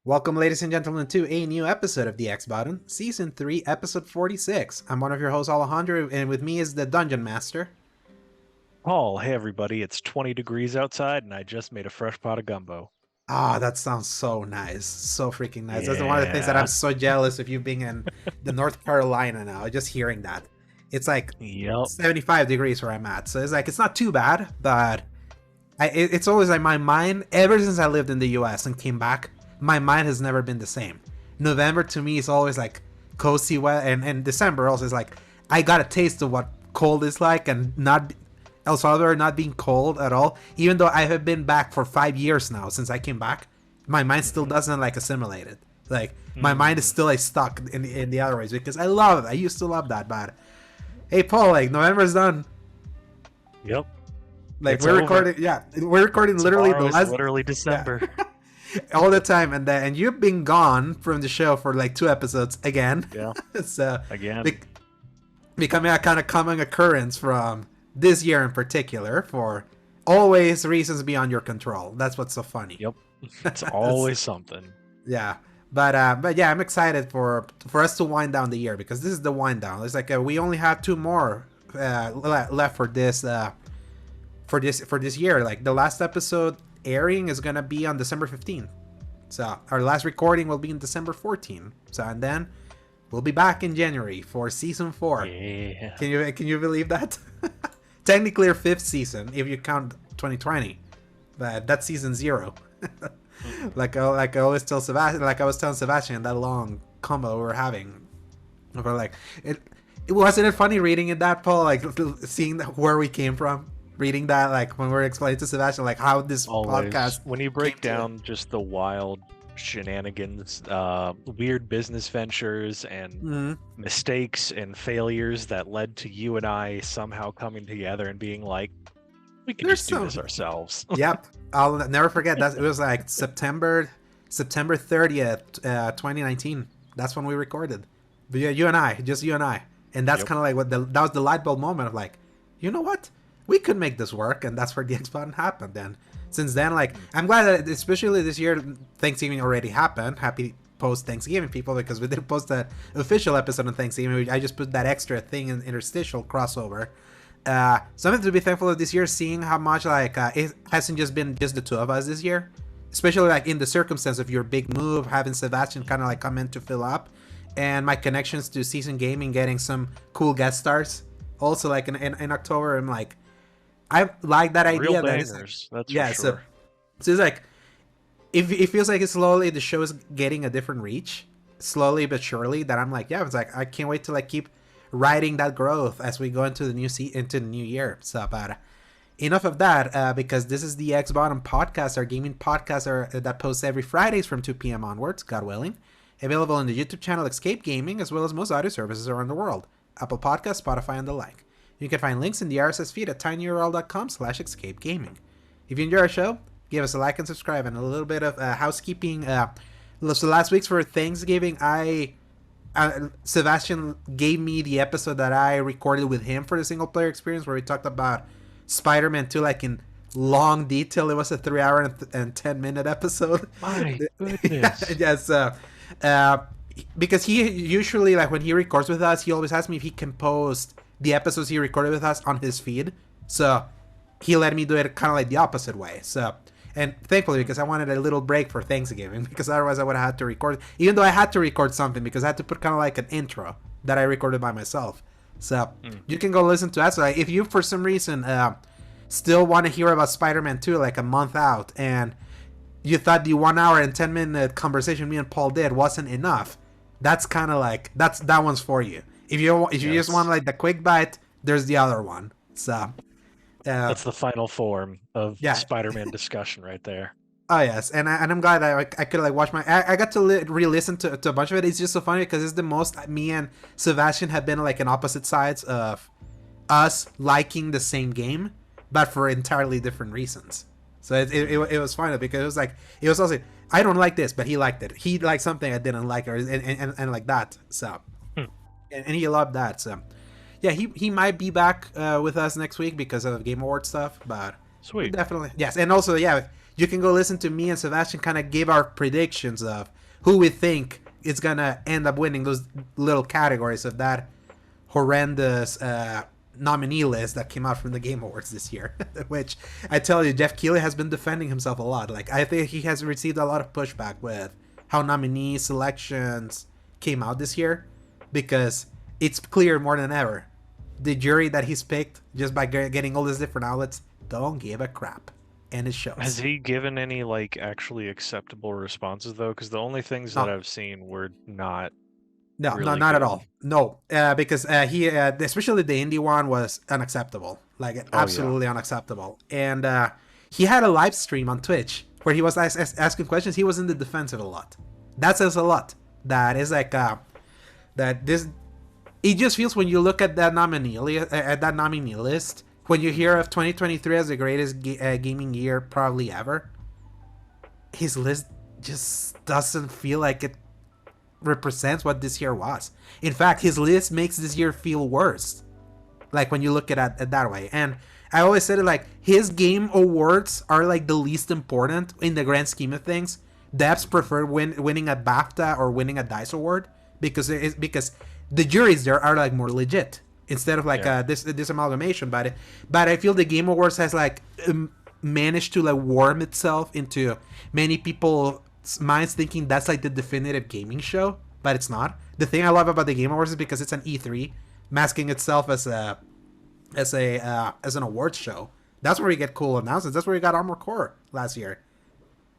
Welcome, ladies and gentlemen, to a new episode of the X Button, Season 3, Episode 46. I'm one of your hosts, Alejandro, and with me is the Dungeon Master. Paul, hey everybody, it's 20 degrees outside and I just made a fresh pot of gumbo. Ah, that sounds so nice. So freaking nice. That's one of the things that I'm Yeah. so jealous of you being in the North Carolina now, just hearing that. It's like Yep. 75 degrees where I'm at, so it's like, it's not too bad, but it's always like my mind, ever since I lived in the US and came back, my mind has never been the same. November to me is always like cozy weather, and December also is like, I got a taste of what cold is like, and not El Salvador not being cold at all. Even though I have been back for 5 years now since I came back, my mind still doesn't like assimilate it. Like my mind is still like stuck in the other ways because I love it. I used to love that, but hey, Paul, like November's done. Yep. Like It's we're over. recording, yeah, we're recording literally Tomorrow the is last literally December. all the time, and you've been gone from the show for like 2 episodes again. Yeah. So Again. becoming a kind of common occurrence from this year in particular for always reasons beyond your control. That's what's so funny. Yep. It's always something. Yeah. But yeah, I'm excited for us to wind down the year because this is the wind down. It's like we only have 2 more left for this year. Like the last episode airing is gonna be on December 15th. So our last recording will be in December 14th. So and then we'll be back in January for season 4. Yeah. Can you believe that? Technically our 5th season if you count 2020, but that's season 0. like I always tell Sebastian, like I was telling Sebastian, that long combo we were having. We're like, it wasn't it funny reading it that, Paul? Like seeing where we came from, reading that, like when we were explaining to Sebastian, like how this Always. podcast. When you break came to down just the wild shenanigans, weird business ventures and Mhm. mistakes and failures that led to you and I somehow coming together and being like, we can There's just do some- this ourselves. Yep, I'll never forget that. It was like September 30th, 2019. That's when we recorded. But yeah, you and I, and that's Yep. kind of like what that was the light bulb moment of like, you know what, we could make this work, and that's where the X button happened. And since then, like, I'm glad that especially this year, Thanksgiving already happened. Happy post Thanksgiving, people, because we didn't post that official episode on Thanksgiving. I just put that extra thing in interstitial crossover. Something to be thankful of this year, seeing how much like it hasn't just been just the 2 of us this year, especially like in the circumstance of your big move, having Sebastian kind of like come in to fill up, and my connections to Season Gaming getting some cool guest stars. Also, like in October, I'm like, I like that idea. Real That it's bangers, that's yeah, for sure. so it's like it feels like it's slowly the show is getting a different reach, slowly but surely. That I'm like, yeah, it's like I can't wait to like keep riding that growth as we go into the into the new year. So, but enough of that, because this is the X Bottom podcast, our gaming podcast that posts every Fridays from 2 p.m. onwards, God willing. Available on the YouTube channel Escape Gaming, as well as most audio services around the world, Apple Podcasts, Spotify, and the like. You can find links in the RSS feed at tinyurl.com/escapegaming. If you enjoy our show, give us a like and subscribe. And a little bit of housekeeping. So last week's for Thanksgiving, Sebastian gave me the episode that I recorded with him for the single player experience, where we talked about Spider-Man 2 like in long detail. It was a 3 hour and 10-minute episode. My goodness. Yes, because he usually, like when he records with us, he always asks me if he can post the episodes he recorded with us on his feed. So he let me do it kind of like the opposite way. So, and thankfully, because I wanted a little break for Thanksgiving, because otherwise I would have had to record, even though I had to record something, because I had to put kind of like an intro that I recorded by myself. So you can go listen to that. So if you, for some reason, still want to hear about Spider-Man 2 like a month out, and you thought the 1 hour and 10-minute conversation me and Paul did wasn't enough, that's kind of like, that one's for you. If you just want like the quick bite, there's the other one. So That's the final form of Yeah. Spider-Man discussion right there. oh yes, and I'm glad that I could like watch I got to re-listen to a bunch of it. It's just so funny because it's the most me and Sebastian have been like on opposite sides of us liking the same game, but for entirely different reasons. So it was funny because it was also, I don't like this, but he liked it. He liked something I didn't like, and like that. So and he loved that. So yeah, he might be back with us next week because of Game Award stuff, but Sweet. Definitely. Yes. And also, yeah, you can go listen to me and Sebastian kind of give our predictions of who we think is going to end up winning those little categories of that horrendous nominee list that came out from the Game Awards this year. Which I tell you, Jeff Keighley has been defending himself a lot. Like, I think he has received a lot of pushback with how nominee selections came out this year, because it's clear more than ever the jury that he's picked, just by getting all these different outlets, don't give a crap, and it shows. Has he given any like actually acceptable responses though? Because the only things that I've seen were not. No, really not good. at all. No, because he, especially the indie one, was unacceptable. Like, absolutely unacceptable. And he had a live stream on Twitch where he was asking questions. He was in the defensive a lot. That says a lot. That is like that this. It just feels when you look at that nominee list, when you hear of 2023 as the greatest gaming year probably ever, his list just doesn't feel like it represents what this year was. In fact, his list makes this year feel worse, like when you look at it that way. And I always said it, like, his game awards are like the least important in the grand scheme of things. Devs prefer winning a BAFTA or winning a DICE award because the juries there are like more legit instead of like this amalgamation. But I feel the Game Awards has like managed to like worm itself into many people's minds, thinking that's like the definitive gaming show, but it's not. The thing I love about the Game Awards is because it's an E3 masking itself as an awards show. That's where we get cool announcements. That's where we got Armored Core last year.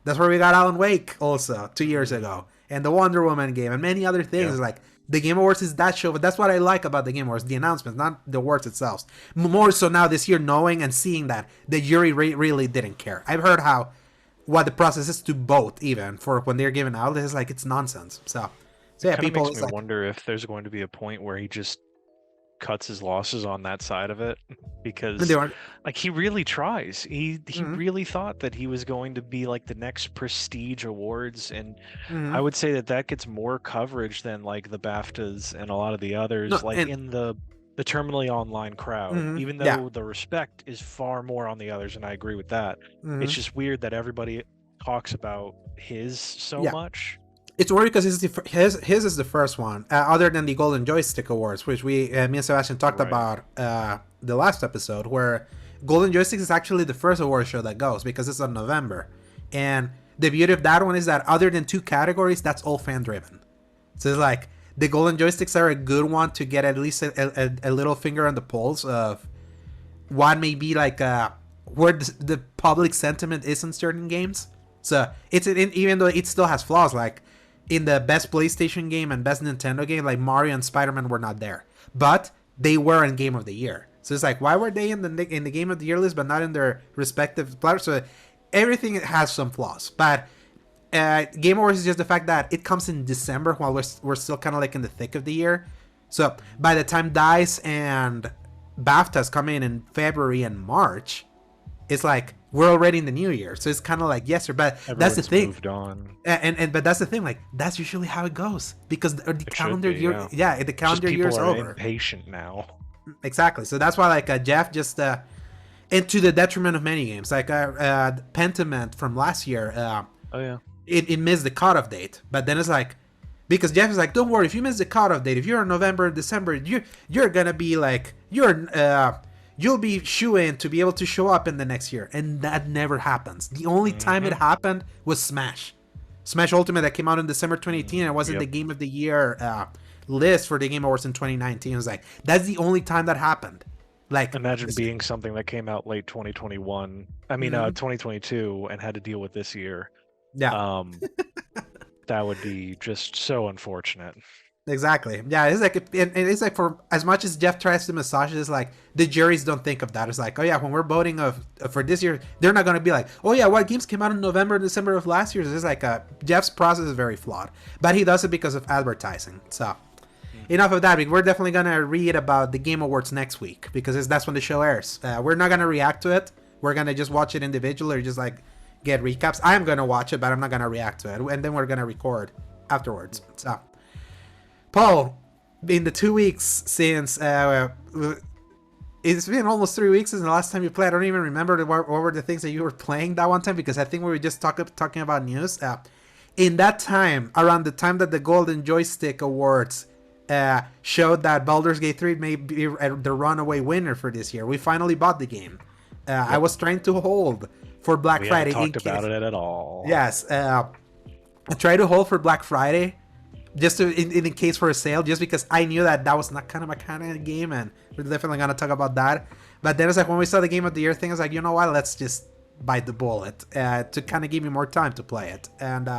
That's where we got Alan Wake also 2 years ago, and the Wonder Woman game, and many other things. Like, the Game Awards is that show, but that's what I like about the Game Awards, the announcements, not the awards itself. More so now this year, knowing and seeing that the jury really didn't care. I've heard what the process is to vote, even for when they're giving out, it's like, it's nonsense. So yeah, people makes me wonder if there's going to be a point where he just cuts his losses on that side of it, because like, he really tries. He really thought that he was going to be like the next prestige awards, and I would say that gets more coverage than like the BAFTAs and a lot of the others, in the terminally online crowd, even though the respect is far more on the others, and I agree with that. It's just weird that everybody talks about his so much. It's weird because his is the first one, other than the Golden Joystick Awards, which me and Sebastian talked about the last episode, where Golden Joystick is actually the first award show that goes, because it's in November. And the beauty of that one is that other than 2 categories, that's all fan driven. So it's like, the Golden Joysticks are a good one to get at least a little finger on the pulse of what may be like where the public sentiment is in certain games. So even though it still has flaws, like in the best PlayStation game and best Nintendo game, like Mario and Spider-Man were not there, but they were in Game of the Year. So it's like, why were they in the Game of the Year list but not in their respective platforms? So everything has some flaws, but Game Awards is just the fact that it comes in December while we're still kind of like in the thick of the year. So by the time DICE and BAFTAs come in February and March, it's like we're already in the new year. So it's kind of like, yes, sir, but that's the thing. Moved on. But that's the thing. Like, that's usually how it goes, because the calendar year, the calendar year is over. People are impatient now. Exactly. So that's why, like, Jeff just and to the detriment of many games, like Pentiment from last year. It missed the cutoff date, but then it's like, because Jeff is like, don't worry, if you miss the cutoff date, if you're in November, December, you're gonna be like, you'll be shoo-in to be able to show up in the next year, and that never happens. The only time it happened was Smash Ultimate, that came out in December 2018, and was in the Game of the Year list for the Game Awards in 2019. It was like, that's the only time that happened. Like, imagine being something that came out late 2021. I mean, 2022, and had to deal with this year. Yeah. That would be just so unfortunate. Exactly. Yeah, it's like for as much as Jeff tries to massage it, it's like the juries don't think of that. It's like, oh yeah, when we're voting for this year, they're not going to be like, oh yeah, what games came out in November and December of last year? It's like Jeff's process is very flawed, but he does it because of advertising. So enough of that. We're definitely going to read about the Game Awards next week, because that's when the show airs. We're not going to react to it. We're going to just watch it individually, or just like get recaps. I'm going to watch it, but I'm not going to react to it. And then we're going to record afterwards. So, Paul, in the 2 weeks since It's been almost 3 weeks since the last time you played. I don't even remember what were the things that you were playing that one time, because I think we were just talking about news. In that time, around the time that the Golden Joystick Awards showed that Baldur's Gate 3 may be the runaway winner for this year, we finally bought the game. Yep. I was trying to hold for Black Friday. We haven't talked about it at all. Yes. I tried to hold for Black Friday, just to, in case for a sale, just because I knew that was not kind of my kind of game, and we're definitely gonna talk about that. But then it's like when we saw the Game of the Year thing, I was like, you know what, let's just bite the bullet to kind of give me more time to play it. And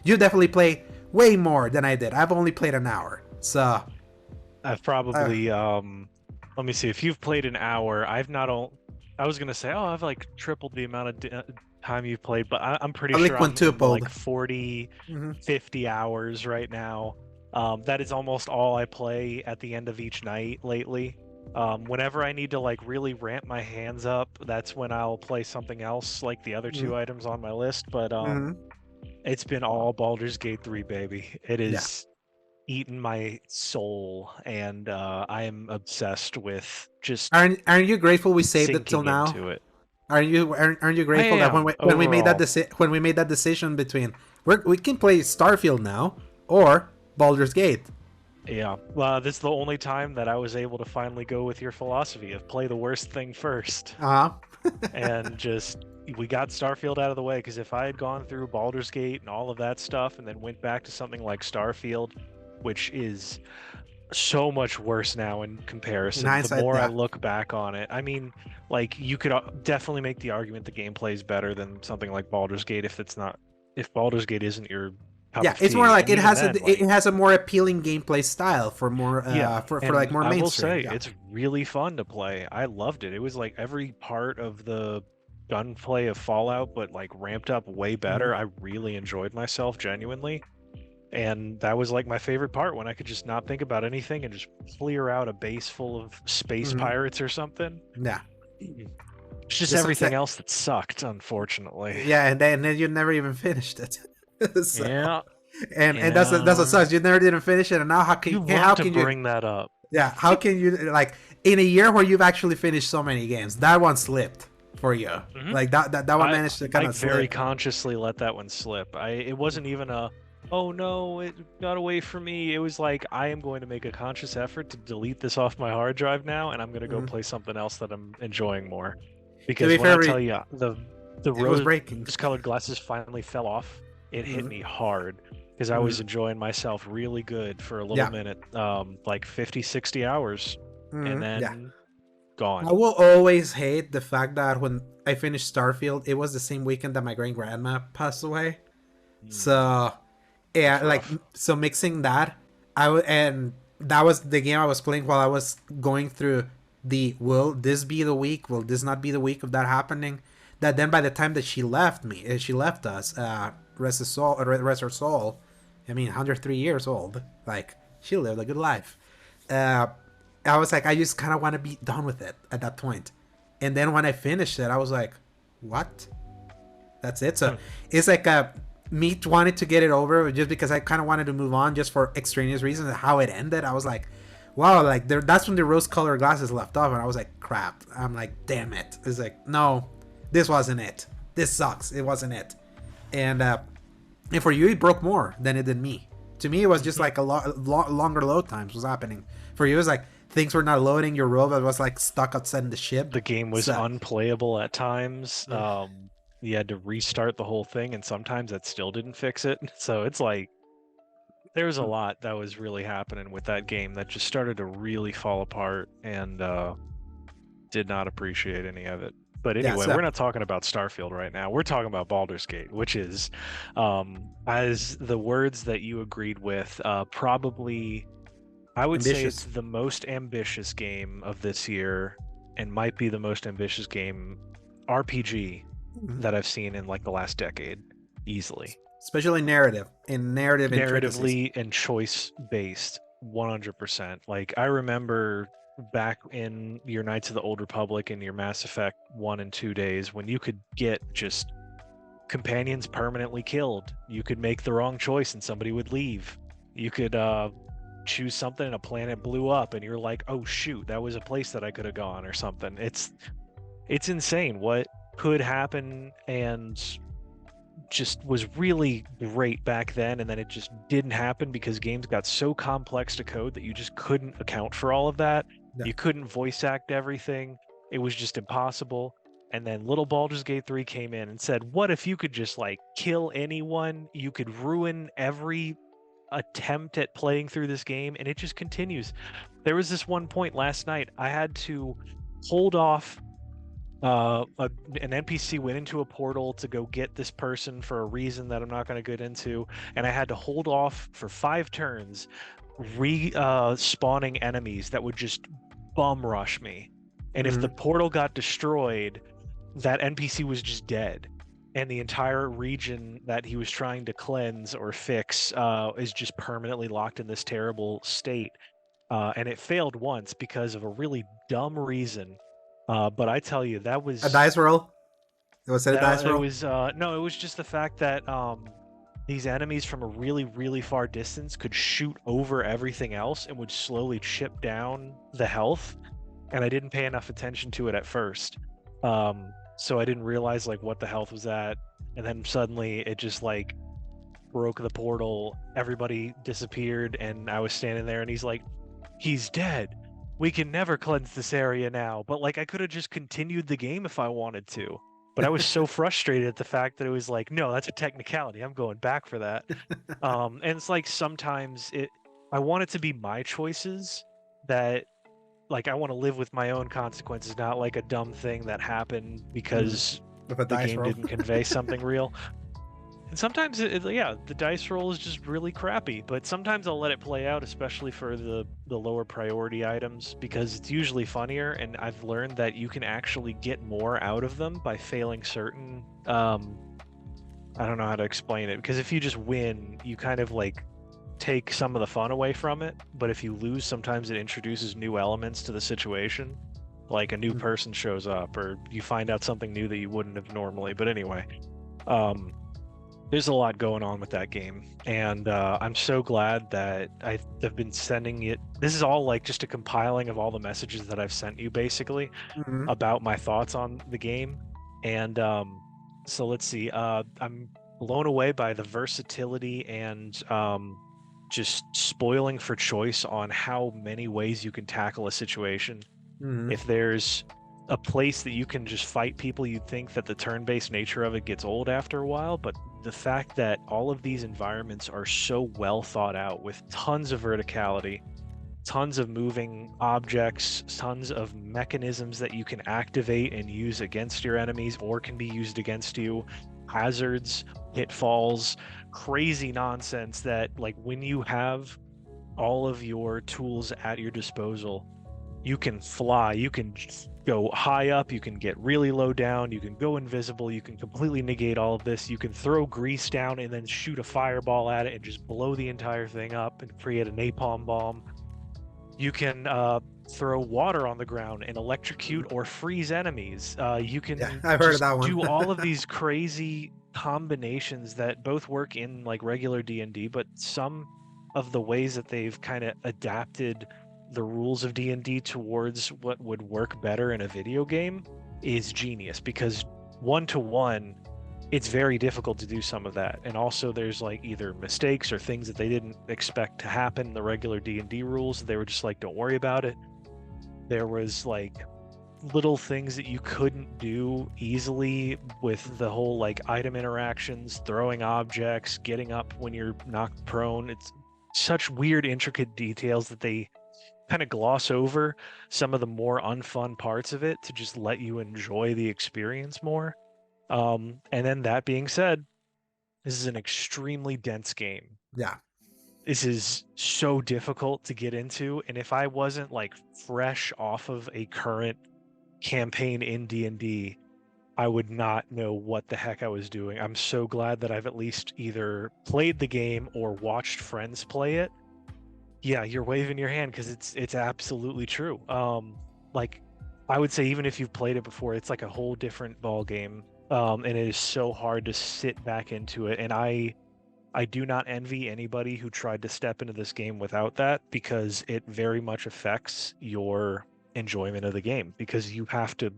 you definitely play way more than I did. I've only played an hour, so I've probably let me see, if you've played an hour, I was gonna say, I've like tripled the amount of time you've played, but I'm pretty sure I'm like 40, 50 hours right now. That is almost all I play at the end of each night lately. Whenever I need to like really ramp my hands up, that's when I'll play something else, like the other two items on my list. But it's been all Baldur's Gate 3, baby. It is eaten my soul, and I am obsessed with just. Aren't you grateful we saved it till now? Aren't you grateful that when we made that decision between we can play Starfield now or Baldur's Gate? Yeah, well, this is the only time that I was able to finally go with your philosophy of play the worst thing first. And just we got Starfield out of the way, because if I had gone through Baldur's Gate and all of that stuff and then went back to something like Starfield, which is so much worse now in comparison, the more I look back on it, I mean, like, you could definitely make the argument the gameplay is better than something like Baldur's Gate if Baldur's Gate isn't your cup of tea. It's more like it has a more appealing gameplay style for more for like more mainstream. I will say it's really fun to play. I loved it. It was like every part of the gunplay of Fallout, but like ramped up way better. I really enjoyed myself, genuinely. And that was like my favorite part, when I could just not think about anything and just clear out a base full of space pirates or something. Yeah. It's just everything else that sucked, unfortunately. Yeah, and then you never even finished it. So, yeah. And that's what sucks. You never didn't finish it, and now how can you bring that up? Yeah, how can you, like, in a year where you've actually finished so many games, that one slipped for you. Like that one managed to kind of slip. I very consciously let that one slip. It wasn't even oh no, it got away from me. It was like, I am going to make a conscious effort to delete this off my hard drive now, and I'm going to go play something else that I'm enjoying more. Because when I tell you, the rose-colored glasses finally fell off, it hit me hard, because I was enjoying myself really good for a little minute, like 50, 60 hours, and then gone. I will always hate the fact that when I finished Starfield, it was the same weekend that my great-grandma passed away. So... yeah, like, so mixing that, and that was the game I was playing while I was going through will this be the week? Will this not be the week of that happening? That then by the time that she left us, rest her soul. I mean, 103 years old. Like, she lived a good life. I was like, I just kind of want to be done with it at that point. And then when I finished it, I was like, what? That's it. So it's like me wanted to get it over just because I kind of wanted to move on, just for extraneous reasons. How it ended, I was like, wow, like that's when the rose-colored glasses left off, and I was like, crap. I'm like, damn it. It's like, no, this wasn't it. This sucks. It wasn't it. And for you, it broke more than it did me. To me, it was just like a longer load times was happening. For you, it was like things were not loading. Your robot was like stuck outside the ship. The game was unplayable at times. You had to restart the whole thing, and sometimes that still didn't fix it. So it's like, there's a lot that was really happening with that game that just started to really fall apart, and did not appreciate any of it. But anyway, we're not talking about Starfield right now. We're talking about Baldur's Gate, which is, as the words that you agreed with, probably, I would say it's the most ambitious game of this year, and might be the most ambitious game RPG that I've seen in like the last decade, easily. Especially narratively and choice based, 100%. Like, I remember back in your Knights of the Old Republic and your Mass Effect 1 and 2 days, when you could get just companions permanently killed. You could make the wrong choice and somebody would leave. You could choose something and a planet blew up and you're like, oh shoot, that was a place that I could have gone or something. It's insane what could happen, and just was really great back then, and then it just didn't happen because games got so complex to code that you just couldn't account for all of that. Yeah. You couldn't voice act everything. It was just impossible. And then little Baldur's Gate 3 came in and said, what if you could just like kill anyone? You could ruin every attempt at playing through this game, and it just continues. There was this one point last night I had to hold off. An NPC went into a portal to go get this person for a reason that I'm not going to get into, and I had to hold off for 5 turns, spawning enemies that would just bum rush me. And if the portal got destroyed, that NPC was just dead, and the entire region that he was trying to cleanse or fix is just permanently locked in this terrible state. And it failed once because of a really dumb reason. But I tell you, that was a dice roll. Was it a dice roll? It was no, it was just the fact that these enemies from a really, really far distance could shoot over everything else and would slowly chip down the health. And I didn't pay enough attention to it at first, so I didn't realize like what the health was at. And then suddenly it just like broke the portal. Everybody disappeared, and I was standing there, and he's like, "He's dead. We can never cleanse this area now." But like I could have just continued the game if I wanted to. But I was so frustrated at the fact that it was like, no, that's a technicality. I'm going back for that. And it's like sometimes I want it to be my choices that like I want to live with my own consequences, not like a dumb thing that happened because the game didn't convey something real. And sometimes, the dice roll is just really crappy, but sometimes I'll let it play out, especially for the lower priority items, because it's usually funnier, and I've learned that you can actually get more out of them by failing certain... I don't know how to explain it, because if you just win, you kind of like take some of the fun away from it, but if you lose, sometimes it introduces new elements to the situation, like a new person shows up, or you find out something new that you wouldn't have normally. But anyway, there's a lot going on with that game, and I'm so glad that I've been sending it. This is all like just a compiling of all the messages that I've sent you, basically, about my thoughts on the game. And so let's see. I'm blown away by the versatility and just spoiling for choice on how many ways you can tackle a situation. If there's a place that you can just fight people, you'd think that the turn-based nature of it gets old after a while, but the fact that all of these environments are so well thought out with tons of verticality, tons of moving objects, tons of mechanisms that you can activate and use against your enemies or can be used against you, hazards, pitfalls, crazy nonsense that like when you have all of your tools at your disposal, you can fly, you can go high up, you can get really low down, you can go invisible, you can completely negate all of this, you can throw grease down and then shoot a fireball at it and just blow the entire thing up and create a napalm bomb. You can throw water on the ground and electrocute or freeze enemies. You can I've heard of that one. do all of these crazy combinations that both work in like regular D&D, but some of the ways that they've kind of adapted the rules of D&D towards what would work better in a video game is genius, because 1-to-1 it's very difficult to do some of that, and also there's like either mistakes or things that they didn't expect to happen in the regular D&D rules. They were just like, don't worry about it. There was like little things that you couldn't do easily with the whole like item interactions, throwing objects, getting up when you're knocked prone. It's such weird intricate details that they kind of gloss over some of the more unfun parts of it to just let you enjoy the experience more. And then that being said, this is an extremely dense game. Yeah. This is so difficult to get into, and if I wasn't like fresh off of a current campaign in D&D, I would not know what the heck I was doing. I'm so glad that I've at least either played the game or watched friends play it. Yeah, you're waving your hand because it's absolutely true. Like I would say, even if you've played it before, it's like a whole different ball game. And it is so hard to sit back into it. And I I do not envy anybody who tried to step into this game without that, because it very much affects your enjoyment of the game, because you have to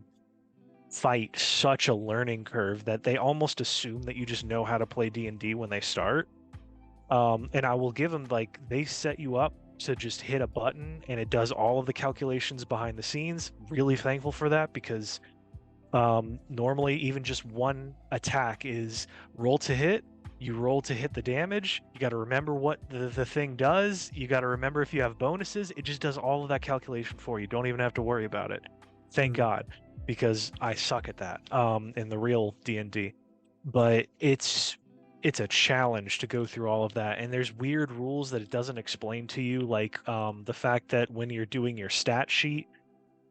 fight such a learning curve that they almost assume that you just know how to play D&D when they start. And I will give them, like, they set you up to just hit a button and it does all of the calculations behind the scenes. Really thankful for that, because normally even just one attack is roll to hit. You roll to hit the damage. You got to remember what the thing does. You got to remember if you have bonuses. It just does all of that calculation for you. Don't even have to worry about it. Thank God, because I suck at that in the real D&D. But it's a challenge to go through all of that, and there's weird rules that it doesn't explain to you, like the fact that when you're doing your stat sheet,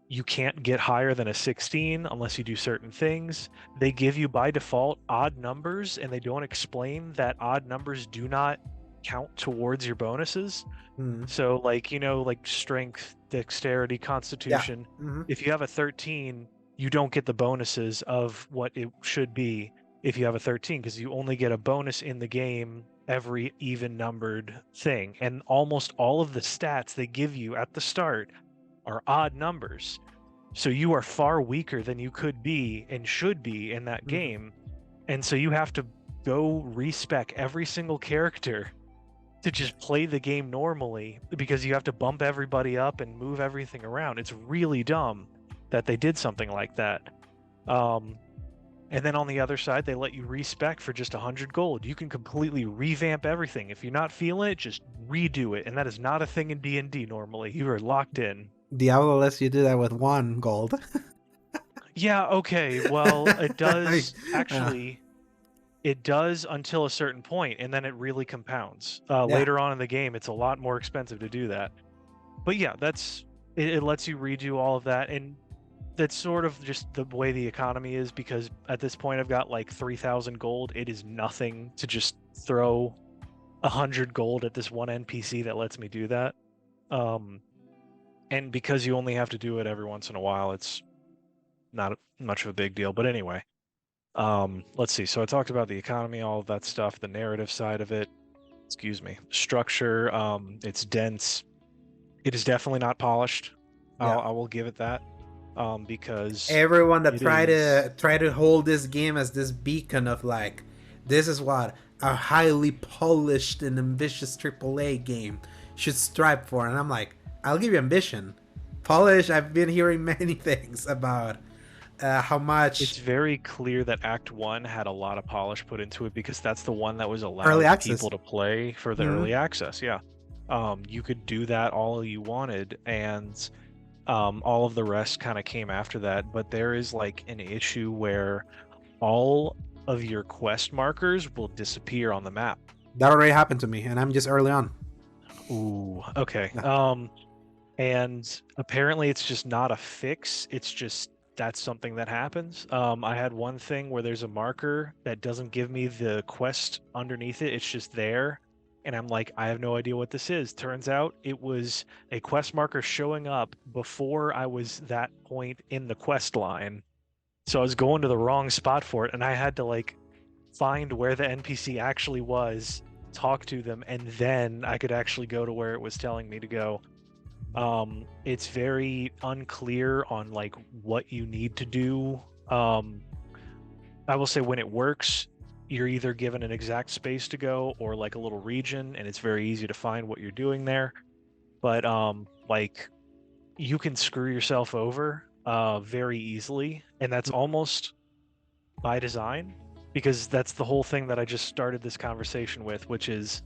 you can't get higher than a 16 unless you do certain things. They give you by default odd numbers, and they don't explain that odd numbers do not count towards your bonuses. So, like, like strength, dexterity, constitution, if you have a 13, you don't get the bonuses of what it should be if you have a 13, because you only get a bonus in the game every even numbered thing. And almost all of the stats they give you at the start are odd numbers. So you are far weaker than you could be and should be in that game. And so you have to go respec every single character to just play the game normally, because you have to bump everybody up and move everything around. It's really dumb that they did something like that. And then on the other side, they let you respec for just 100 gold. You can completely revamp everything. If you're not feeling it, just redo it. And that is not a thing in D&D normally. You are locked in. Diablo lets you do that with 1 gold. Yeah, okay. Well, it does actually. It does until a certain point, and then it really compounds. Later on in the game, it's a lot more expensive to do that. But yeah, it lets you redo all of that, and that's sort of just the way the economy is, because at this point I've got like 3,000 gold. It is nothing to just throw 100 gold at this one NPC that lets me do that. And because you only have to do it every once in a while, it's not much of a big deal. But anyway. Let's see. So I talked about the economy, all of that stuff, the narrative side of it. Excuse me. Structure. It's dense. It is definitely not polished. I will give it that. Because everyone that try to hold this game as this beacon of like, this is what a highly polished and ambitious AAA game should strive for, and I'm like, I'll give you ambition. Polish, I've been hearing many things about. How much it's very clear that Act 1 had a lot of polish put into it, because that's the one that was allowed people to play for the early access. You could do that all you wanted, and all of the rest kind of came after that. But there is like an issue where all of your quest markers will disappear on the map. That already happened to me, and I'm just early on. Ooh, okay. And apparently it's just not a fix. It's just that's something that happens. I had one thing where there's a marker that doesn't give me the quest underneath it. It's just there. And I'm like, I have no idea what this is. Turns out it was a quest marker showing up before I was that point in the quest line. So I was going to the wrong spot for it, and I had to like find where the NPC actually was, talk to them, and then I could actually go to where it was telling me to go. It's very unclear on like what you need to do. I will say when it works, you're either given an exact space to go or like a little region, and it's very easy to find what you're doing there. But like you can screw yourself over very easily, and that's almost by design, because that's the whole thing that I just started this conversation with, which is,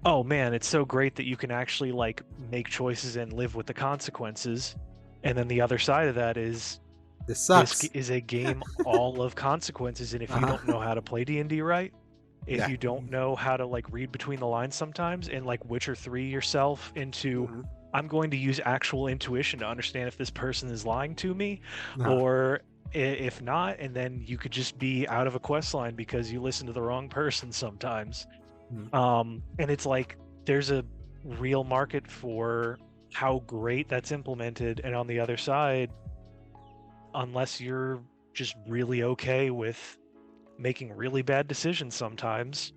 oh man, it's so great that you can actually like make choices and live with the consequences. And then the other side of that is, this sucks. This is a game all of consequences, and if you don't know how to play D&D right, if you don't know how to like read between the lines sometimes, and like Witcher 3 yourself into, I'm going to use actual intuition to understand if this person is lying to me, or if not, and then you could just be out of a quest line because you listen to the wrong person sometimes. And it's like there's a real market for how great that's implemented, and on the other side, unless you're just really okay with making really bad decisions sometimes,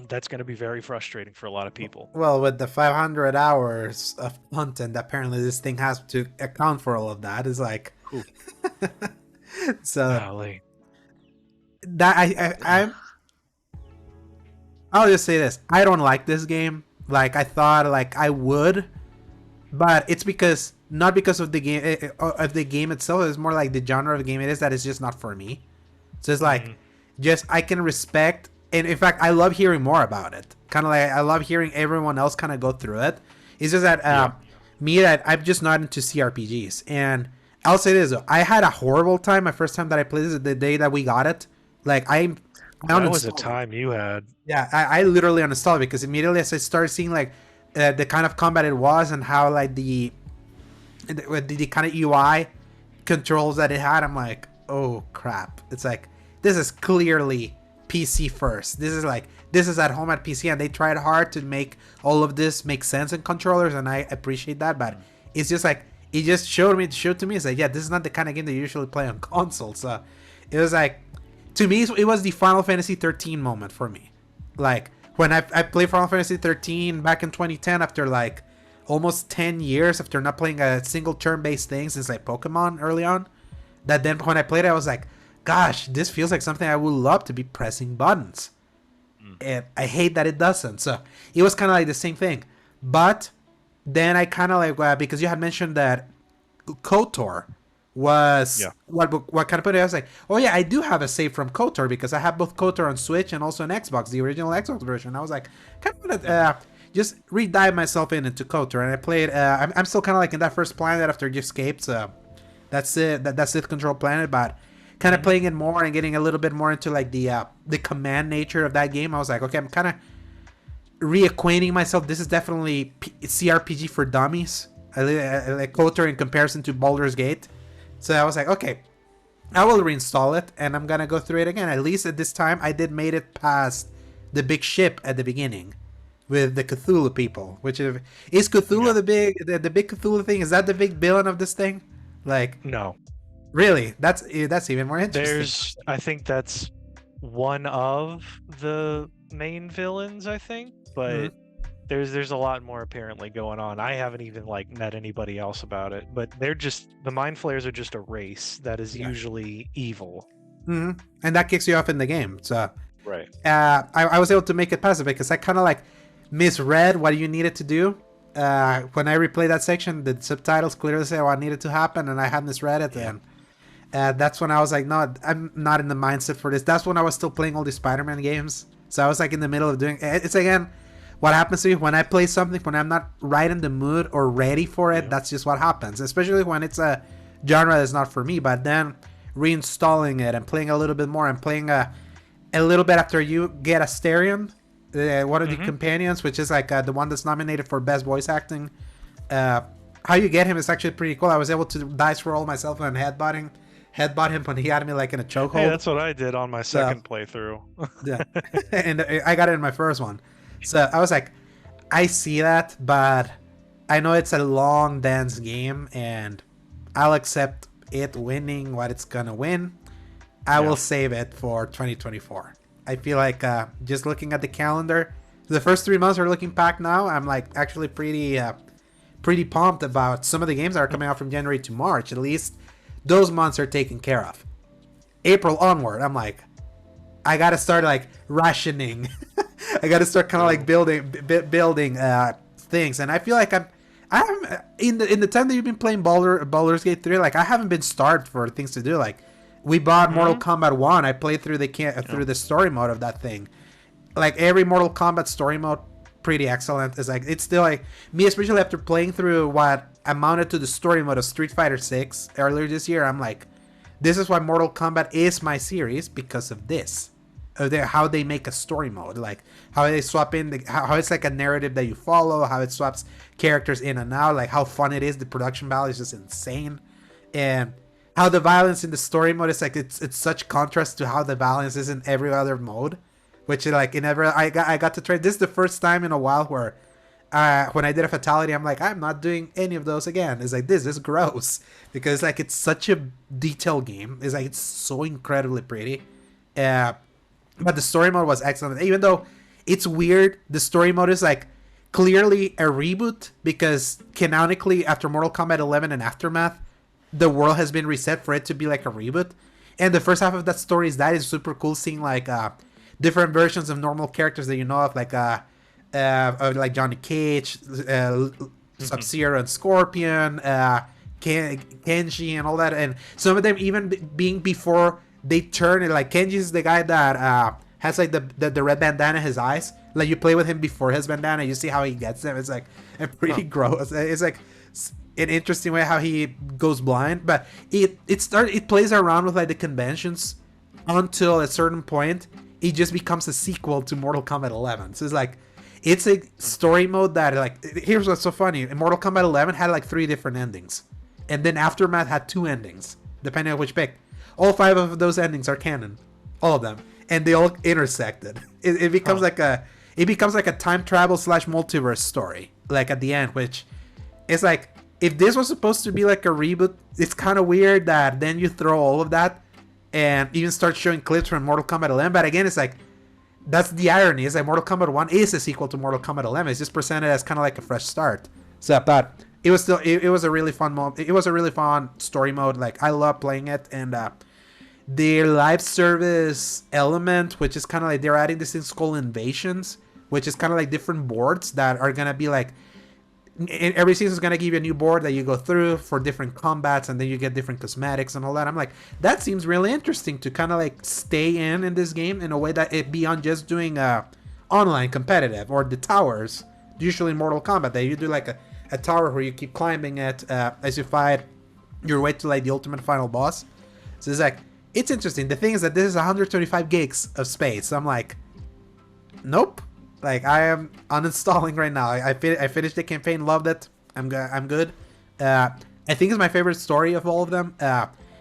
That's going to be very frustrating for a lot of people. Well, with the 500 hours of content, apparently this thing has to account for all of that. It's like, so Golly. that I'll just say this: I don't like this game. Like I thought, like I would, but it's because not because of the game itself. It's more like the genre of the game it is that it's just not for me. So it's like, just I can respect, and in fact, I love hearing more about it. Kind of like I love hearing everyone else kind of go through it. It's just that that I'm just not into CRPGs, and I'll say this though: I had a horrible time. My first time that I played this, the day that we got it, like that was a time you had. Yeah, I literally uninstalled it because immediately as I started seeing like the kind of combat it was and how like the kind of UI controls that it had, I'm like, oh crap! It's like this is clearly PC first. This is at home at PC, and they tried hard to make all of this make sense in controllers, and I appreciate that. But it's just like it just showed to me. It's like, yeah, this is not the kind of game that you usually play on console. So it was like, to me, it was the Final Fantasy 13 moment for me. Like when I played Final Fantasy 13 back in 2010 after like almost 10 years after not playing a single turn-based thing since like Pokemon early on. That then when I played it, I was like, gosh, this feels like something I would love to be pressing buttons. And I hate that it doesn't. So it was kind of like the same thing. But then I kind of like, because you had mentioned that KOTOR was what kind of put it. I was like, oh yeah, I do have a save from KOTOR because I have both KOTOR on Switch and also on Xbox, the original Xbox version. I was like, kind of just re-dive myself into KOTOR, and I played. I'm still kind of like in that first planet after you escaped. So that's it. That's Sith Control Planet, but kind of playing it more and getting a little bit more into like the command nature of that game. I was like, okay, I'm kind of reacquainting myself. This is definitely CRPG for dummies. I like KOTOR in comparison to Baldur's Gate. So I was like, okay, I will reinstall it, and I'm gonna go through it again. At least at this time, I did made it past the big ship at the beginning with the Cthulhu people. Which is Cthulhu the big Cthulhu thing? Is that the big villain of this thing? Like, no, really? That's even more interesting. I think that's one of the main villains. I think, but. There's a lot more apparently going on. I haven't even like met anybody else about it, but the Mind Flayers are just a race that is usually evil. And that kicks you off in the game. So right. I was able to make it past it because I kind of like misread what you needed to do. When I replayed that section, the subtitles clearly say what needed to happen, and I had misread it. And that's when I was like, no, I'm not in the mindset for this. That's when I was still playing all the Spider-Man games. So I was like in the middle of doing it's again. What happens to me when I play something when I'm not right in the mood or ready for it? That's just what happens, especially when it's a genre that's not for me. But then reinstalling it and playing a little bit more and playing a little bit after you get Asterion, one of the companions, which is like the one that's nominated for best voice acting. How you get him is actually pretty cool. I was able to dice roll myself and headbutt him when he had me like in a chokehold. Hey, that's what I did on my second playthrough. Yeah, and I got it in my first one. So I was like, I see that, but I know it's a long dance game, and I'll accept it winning what it's gonna win. I will save it for 2024. I feel like just looking at the calendar, the first 3 months are looking packed now. I'm like actually pretty pumped about some of the games that are coming out from January to March. At least those months are taken care of. April onward, I'm like, I gotta start like rationing. I gotta start kind of like building things, and I feel like I'm in the time that you've been playing Baldur's Gate 3. Like I haven't been starved for things to do. Like we bought Mortal Kombat 1. I played through the story mode of that thing. Like every Mortal Kombat story mode, pretty excellent. It's like it's still like me, especially after playing through what amounted to the story mode of Street Fighter 6 earlier this year. I'm like, this is why Mortal Kombat is my series, because of this. How they make a story mode, like how they swap in how it's like a narrative that you follow, how it swaps characters in and out, like how fun it is. The production value is just insane, and how the violence in the story mode is like it's such contrast to how the violence is in every other mode, which like I got to try. This is the first time in a while where when I did a fatality, I'm like, I'm not doing any of those again. It's like this is gross, because like it's such a detailed game. It's like it's so incredibly pretty. But the story mode was excellent, even though it's weird. The story mode is like clearly a reboot because canonically after Mortal Kombat 11 and Aftermath, the world has been reset for it to be like a reboot. And the first half of that story is super cool, seeing like different versions of normal characters that you know of, like Johnny Cage, Sub-Zero and Scorpion, Kenji and all that, and some of them even being before they turn it. Like Kenji is the guy that has like the red bandana in his eyes. Like you play with him before his bandana, you see how he gets them. It's like a pretty gross. It's like an interesting way how he goes blind, but it plays around with like the conventions until a certain point it just becomes a sequel to Mortal Kombat 11. So it's a story mode that, like, here's what's so funny. Mortal Kombat 11 had like 3 different endings, and then Aftermath had 2 endings depending on which pick. All 5 of those endings are canon, all of them, and they all intersected. It becomes like a time travel / multiverse story, like at the end, which is like, if this was supposed to be like a reboot, it's kind of weird that then you throw all of that and even start showing clips from Mortal Kombat 11. But again, it's like, that's the irony. Is like Mortal Kombat 1 is a sequel to Mortal Kombat 11. It's just presented as kind of like a fresh start. So, but it was still, it was a really fun mode. It was a really fun story mode. Like, I love playing it. And the live service element, which is kind of like, they're adding this thing called Invasions, which is kind of like different boards that are going to be like, every season is going to give you a new board that you go through for different combats, and then you get different cosmetics and all that. I'm like, that seems really interesting to kind of like stay in this game in a way that it beyond just doing online competitive or the towers. Usually in Mortal Kombat, that you do like a tower where you keep climbing it as you fight your way to like the ultimate final boss. So it's like, it's interesting. The thing is that this is 125 gigs of space. So I'm like, nope. Like, I am uninstalling right now. I finished the campaign, loved it. I'm good. I think it's my favorite story of all of them.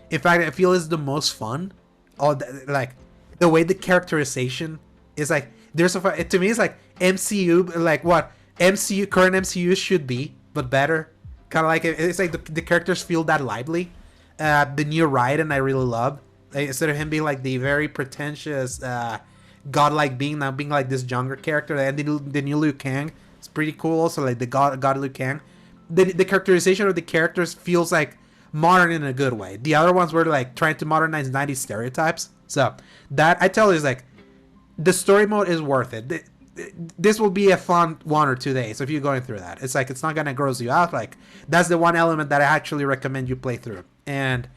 In fact, I feel it's the most fun. Like, the way the characterization is like, to me, it's like MCU, like what current MCU should be, but better. Kind of like, it's like the characters feel that lively. The new Raiden I really love. Like, instead of him being like the very pretentious, godlike being, now being like this younger character. And the new Liu Kang, it's pretty cool also, like the god Liu Kang. The characterization of the characters feels like modern in a good way. The other ones were like trying to modernize 90s stereotypes. So that, I tell you, is like, the story mode is worth it. This will be a fun 1 or 2 days if you're going through that. It's like, it's not gonna gross you out. Like, that's the one element that I actually recommend you play through. And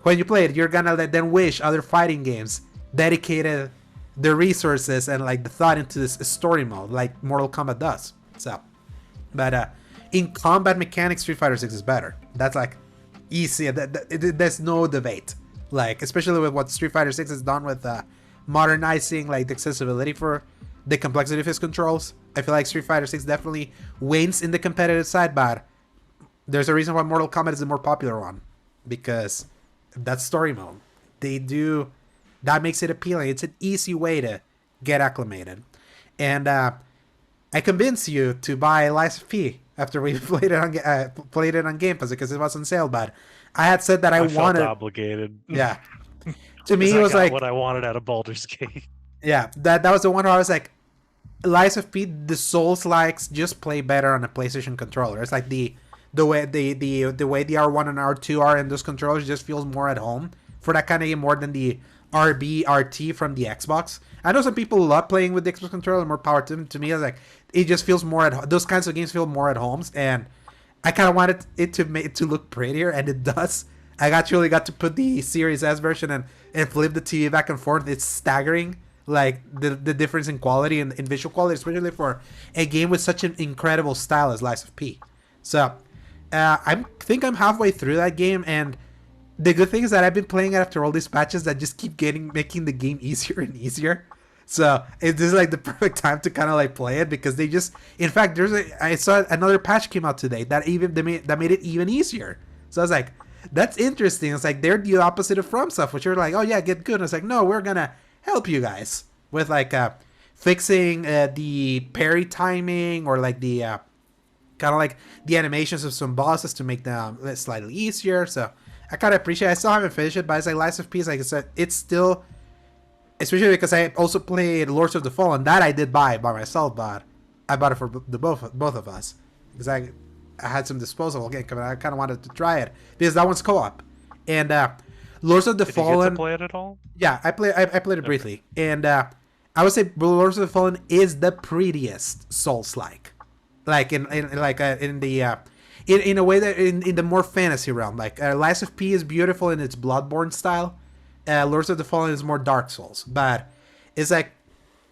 when you play it, you're gonna then wish other fighting games dedicated the resources and like the thought into this story mode like Mortal Kombat does. So, but in combat mechanics, Street Fighter 6 is better. That's like easy. There's no debate. Like, especially with what Street Fighter 6 has done with modernizing like the accessibility for the complexity of his controls. I feel like Street Fighter 6 definitely wins in the competitive side, but there's a reason why Mortal Kombat is the more popular one, because that's story mode. That makes it appealing. It's an easy way to get acclimated. And I convinced you to buy Lies of P after we played it on Game Pass because it was on sale. But I had said that I wanted... felt obligated. Yeah. To me, it was like... what I wanted out of Baldur's Gate. Yeah, that was the one where I was like, Lies of P, the Souls-likes just play better on a PlayStation controller. It's like the way the R1 and R2 are in those controllers just feels more at home for that kind of game more than the RT from the Xbox. I know some people love playing with the Xbox controller, more power to them. To me, it's like, it just feels more at those kinds of games feel more at homes, and I kind of wanted it to look prettier, and it does. I actually got to put the Series S version and flip the TV back and forth. It's staggering, like the difference in quality and in visual quality, especially for a game with such an incredible style as Lies of P. So I think I'm halfway through that game, and the good thing is that I've been playing it after all these patches that just keep making the game easier and easier. So this is like the perfect time to kind of like play it, because they just, in fact, I saw another patch came out today that made it even easier. So I was like, that's interesting. It's like they're the opposite of FromSoft, which are like, oh yeah, get good. And it's like, no, we're gonna help you guys with like fixing the parry timing, or like the kind of like the animations of some bosses to make them slightly easier. So I kind of appreciate it. I still haven't finished it, but it's like Lies of P, like I said, it's still especially because I also played Lords of the Fallen. That I did buy by myself, but I bought it for the both of us because I had some disposable game. I kind of wanted to try it because that one's co-op, and Lords of the Fallen. Did you get to play it at all? Yeah, I played it briefly, and I would say Lords of the Fallen is the prettiest Souls-like, like in a way that in the more fantasy realm. Like Lies of P is beautiful in its Bloodborne style. Lords of the Fallen is more Dark Souls, but it's like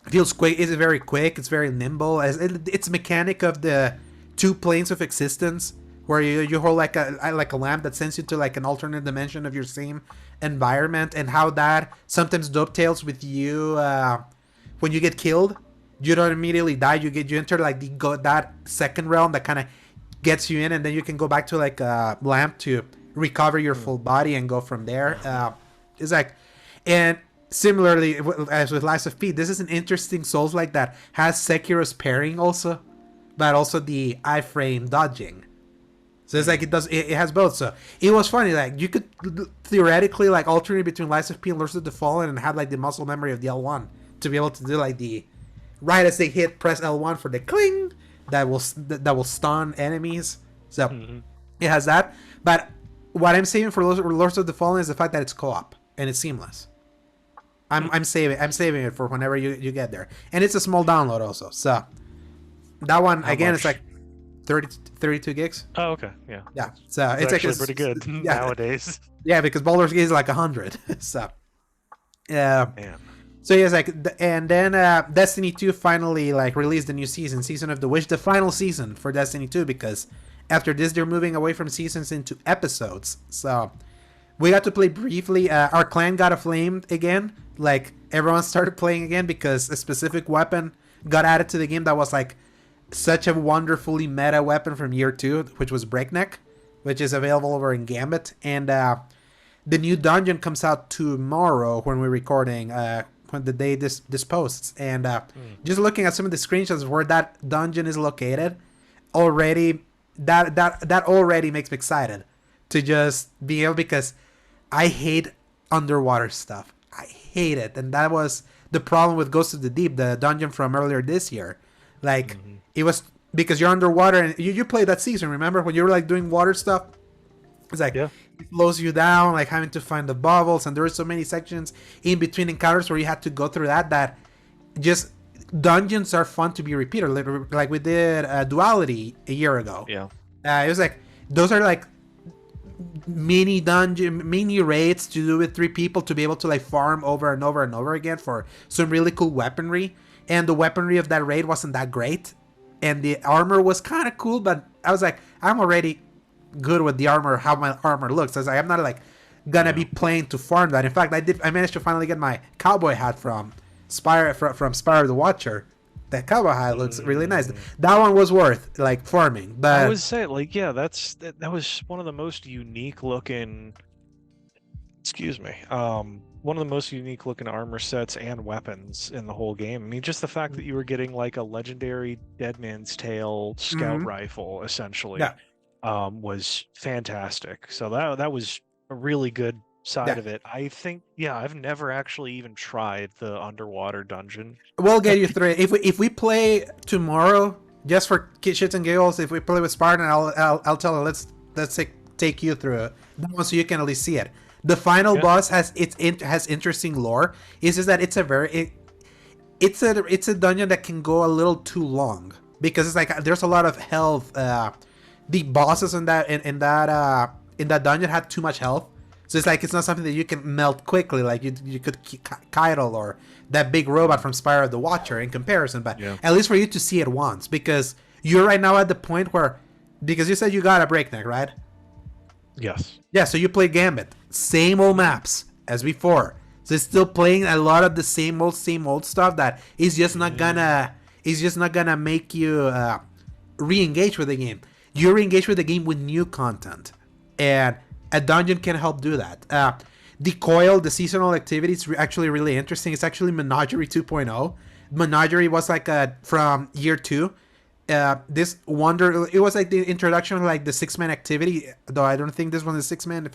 feels quick. It's very quick. It's very nimble. It's mechanic of the two planes of existence, where you hold like a lamp that sends you to like an alternate dimension of your same environment, and how that sometimes dovetails with you when you get killed. You don't immediately die. You enter like that second realm that kind of gets you in, and then you can go back to like a lamp to recover your full body and go from there. It's like, and similarly as with Lies of P, this is an interesting Souls like that has Sekiro's parrying also, but also the iframe dodging. So it's like it has both. So it was funny, like you could theoretically like alternate between Lies of P and Lords of the Fallen and have like the muscle memory of the L1 to be able to do like the right as they hit, press L1 for the cling that will stun enemies. So it has that. But what I'm saving for Lords of the Fallen is the fact that it's co-op and it's seamless. I'm saving it for whenever you get there, and it's a small download also. So that one again, it's like 32 gigs. Oh, okay, yeah. Yeah, so it's actually pretty good nowadays. Yeah, because Baldur's Gate is like 100. So man. So yes, like, and then Destiny 2 finally like released the new Season of the Wish, the final season for Destiny 2, because after this they're moving away from seasons into episodes. So we got to play briefly. Our clan got aflamed again. Like everyone started playing again because a specific weapon got added to the game that was like such a wonderfully meta weapon from year 2, which was Breakneck, which is available over in Gambit. And the new dungeon comes out tomorrow when we're recording, when the day this posts. And just looking at some of the screenshots of where that dungeon is located, already that already makes me excited to just be able, because I hate underwater stuff. I hate it. And that was the problem with Ghost of the Deep, the dungeon from earlier this year. Like, it was because you're underwater, and you played that season, remember? When you were, like, doing water stuff? It's like, it slows you down, like, having to find the bubbles, and there were so many sections in between encounters where you had to go through that just... Dungeons are fun to be repeated, like we did Duality a year ago. Yeah. It was like, those are, like, mini raids to do with 3 people to be able to like farm over and over and over again for some really cool weaponry. And the weaponry of that raid wasn't that great, and the armor was kind of cool, but I was like, I'm already good with the armor, how my armor looks. I was like, I'm not like gonna be playing to farm that. In fact, I managed to finally get my cowboy hat from Spire the Watcher. That cowboy hat looks really nice. That one was worth like farming. But I would say, like, yeah, that was one of the most unique looking. Excuse me. One of the most unique looking armor sets and weapons in the whole game. I mean, just the fact that you were getting like a legendary Deadman's Tail scout rifle, essentially, was fantastic. So that was a really good side of it. I think, I've never actually even tried the underwater dungeon. We'll get you through it. If we play tomorrow, just for shits and giggles, if we play with Spartan, I'll tell her, let's take you through it, so you can at least see it. The final boss has interesting lore. It's just that it's a dungeon that can go a little too long, because it's like there's a lot of health. The bosses in that dungeon had too much health. So it's like, it's not something that you can melt quickly, like you could Keitel or that big robot from Spire of the Watcher in comparison, but at least for you to see it once, because you're right now at the point where, because you said you got a Breakneck, right? Yes. Yeah, so you play Gambit. Same old maps as before. So it's still playing a lot of the same old stuff that is just not gonna make you re-engage with the game. You re-engage with the game with new content. And a dungeon can help do that. The Coil, the seasonal activity, is actually really interesting. It's actually Menagerie 2.0. Menagerie was like from year 2. It was like the introduction of like the 6-man activity, though I don't think this one is 6-man,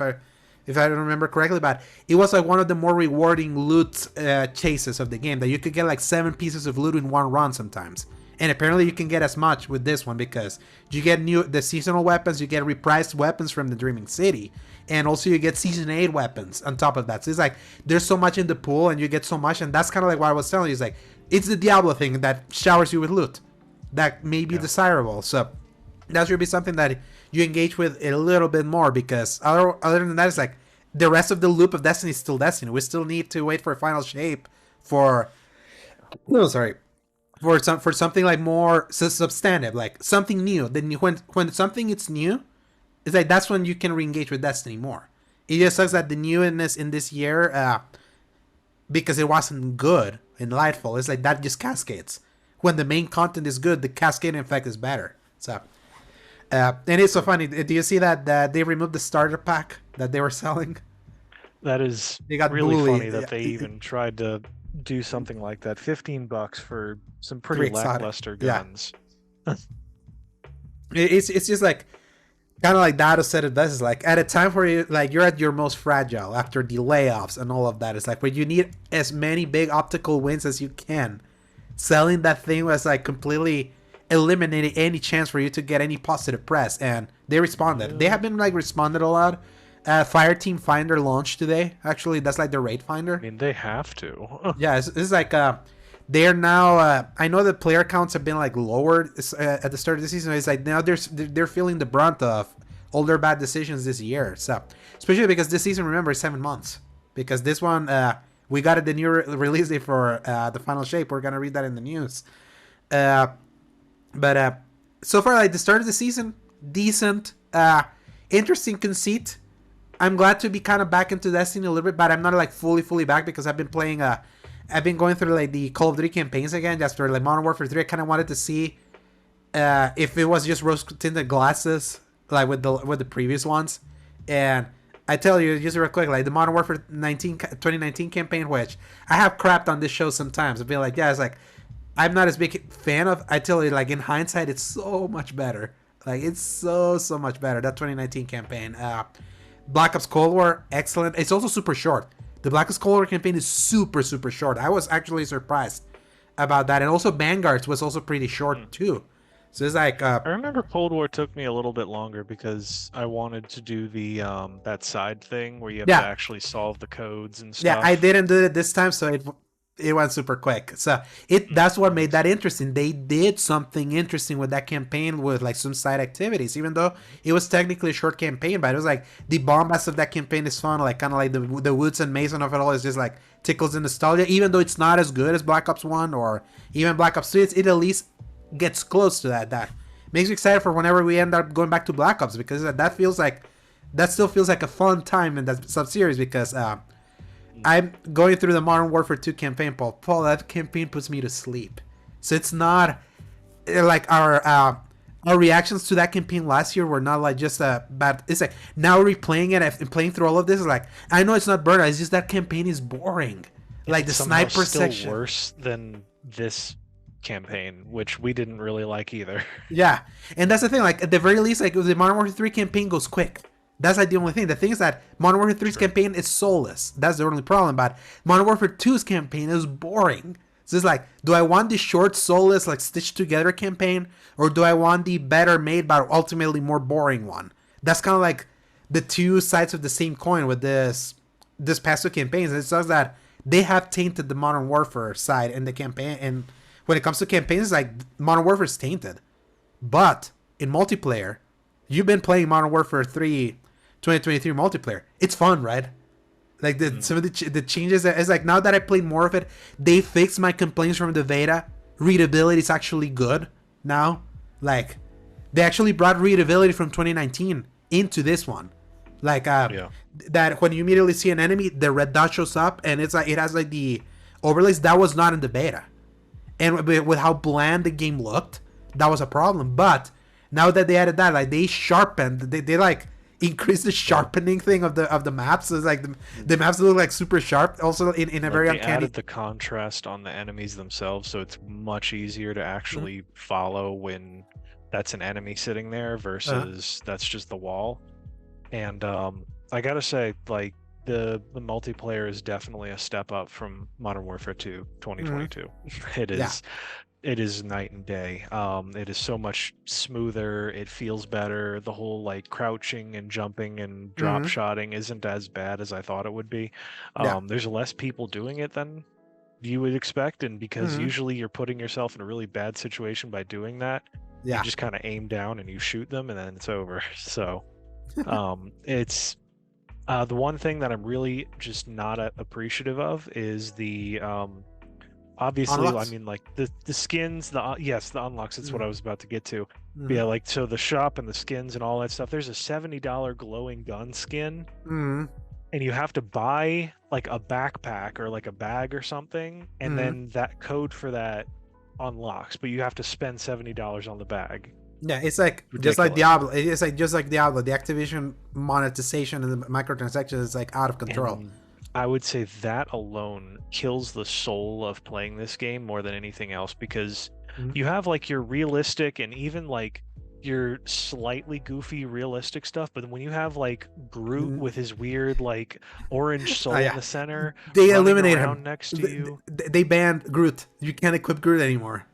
if if I don't remember correctly, but it was like one of the more rewarding loot chases of the game, that you could get like 7 pieces of loot in one run sometimes. And apparently you can get as much with this one, because you get the seasonal weapons, you get repriced weapons from the Dreaming City, and also you get Season 8 weapons on top of that. So it's like, there's so much in the pool, and you get so much, and that's kind of like what I was telling you. It's like, it's the Diablo thing that showers you with loot that may be desirable. So that should be something that you engage with a little bit more, because other than that, it's like, the rest of the loop of Destiny is still Destiny. We still need to wait for a final shape for... No, sorry. For something like more substantive, like something new. Then when something is new, it's like that's when you can re-engage with Destiny more. It just sucks that the newness in this year, because it wasn't good and delightful, it's like that just cascades. When the main content is good, the cascading effect is better. So, and it's so funny. Do you see that they removed the starter pack that they were selling? That is really funny that they even tried to do something like that. $15 for some pretty lackluster guns. Yeah. It's just like kind of like Dado said it best. Is like at a time where you're at your most fragile after the layoffs and all of that. It's like where you need as many big optical wins as you can. Selling that thing was like completely eliminating any chance for you to get any positive press, and they responded. Yeah. They have been like responded a lot. Fireteam Finder launched today. Actually, that's like the raid finder. I mean, they have to. Yeah, it's like they're now. I know the player counts have been like lowered at the start of the season. It's like now they're feeling the brunt of all their bad decisions this year. So especially because this season, remember, is 7 months. Because this one, we got the new release date for the final shape. We're gonna read that in the news. But so far, like the start of the season, decent, interesting conceit. I'm glad to be kind of back into Destiny a little bit, but I'm not like fully back, because I've been playing. I've been going through like the Call of Duty campaigns again, just for like Modern Warfare 3. I kind of wanted to see if it was just rose-tinted glasses like with the previous ones. And I tell you, just real quick, like the Modern Warfare 2019 campaign, which I have crapped on this show sometimes. I've been like, yeah, it's like I'm not as big a fan of. I tell you, like in hindsight, it's so much better. Like it's so much better, that 2019 campaign. Black Ops Cold War, excellent. It's also super short. The Black Ops Cold War campaign is super short. I was actually surprised about that. And also Vanguard's was also pretty short too. So it's like I remember Cold War took me a little bit longer because I wanted to do the that side thing where you have to actually solve the codes and stuff. Yeah, I didn't do it this time, so it went super quick. So that's what made that interesting. They did something interesting with that campaign with like some side activities, even though it was technically a short campaign. But it was like the bombast of that campaign is fun. Like kind of like the woods and mason of it all is just like tickles the nostalgia. Even though it's not as good as Black Ops 1 or even Black Ops 2, it at least gets close to that. That makes me excited for whenever we end up going back to Black Ops, because that still feels like a fun time in that sub-series, because I'm going through the Modern Warfare 2 campaign, Paul. That campaign puts me to sleep. So it's not like our reactions to that campaign last year were not like just bad. It's like now replaying it and playing through all of this is like, I know it's not burnout. It's just that campaign is boring. Like the sniper section. Worse than this campaign, which we didn't really like either. Yeah, and that's the thing. Like at the very least, like the Modern Warfare 3 campaign goes quick. That's like the only thing. The thing is that Modern Warfare 3's campaign is soulless. That's the only problem. But Modern Warfare 2's campaign is boring. So it's like, do I want the short, soulless, like stitched together campaign, or do I want the better made but ultimately more boring one? That's kind of like the two sides of the same coin with this past two campaigns. And it sucks that they have tainted the Modern Warfare side in the campaign. And when it comes to campaigns, it's like Modern Warfare is tainted. But in multiplayer, you've been playing Modern Warfare 3 2023 multiplayer. It's fun, right? Like some of the changes, it's like now that I played more of it, they fixed my complaints from the beta. Readability is actually good now. Like they actually brought readability from 2019 into this one. Like that when you immediately see an enemy, the red dot shows up, and it's like it has like the overlays that was not in the beta. And with how bland the game looked, that was a problem. But now that they added that, like they sharpened, they like increased the sharpening thing of the maps. So it's like the maps look like super sharp. Also in a very uncanny. They added the contrast on the enemies themselves, so it's much easier to actually follow when that's an enemy sitting there versus that's just the wall. And I gotta say, like the multiplayer is definitely a step up from Modern Warfare 2 2022. It Yeah. is it is night and day. It is so much smoother. It feels better. The whole like crouching and jumping and drop Mm-hmm. shotting isn't as bad as I thought it would be. Yeah. There's less people doing it than you would expect, and because Mm-hmm. usually you're putting yourself in a really bad situation by doing that, you Yeah. just kind of aim down and you shoot them, and then it's over. So, it's the one thing that I'm really just not appreciative of is the obviously, I Unlocks. mean, like the skins, yes, the unlocks. That's what I was about to get to. But Mm-hmm. yeah, like so the shop and the skins and all that stuff. There's a $70 glowing gun skin, Mm-hmm. and you have to buy like a backpack or like a bag or something, and Mm-hmm. then that code for that unlocks. But you have to spend $70 on the bag. Yeah, it's like just like Ridiculous. Diablo. It's like just like Diablo. The Activision monetization and the microtransactions is like out of control. And I would say that alone kills the soul of playing this game more than anything else, because Mm-hmm. you have like your realistic and even like your slightly goofy realistic stuff, but when you have like Groot Mm-hmm. with his weird like orange Oh soul in yeah, the center they running eliminate him. around next to you, They banned Groot. You can't equip Groot anymore.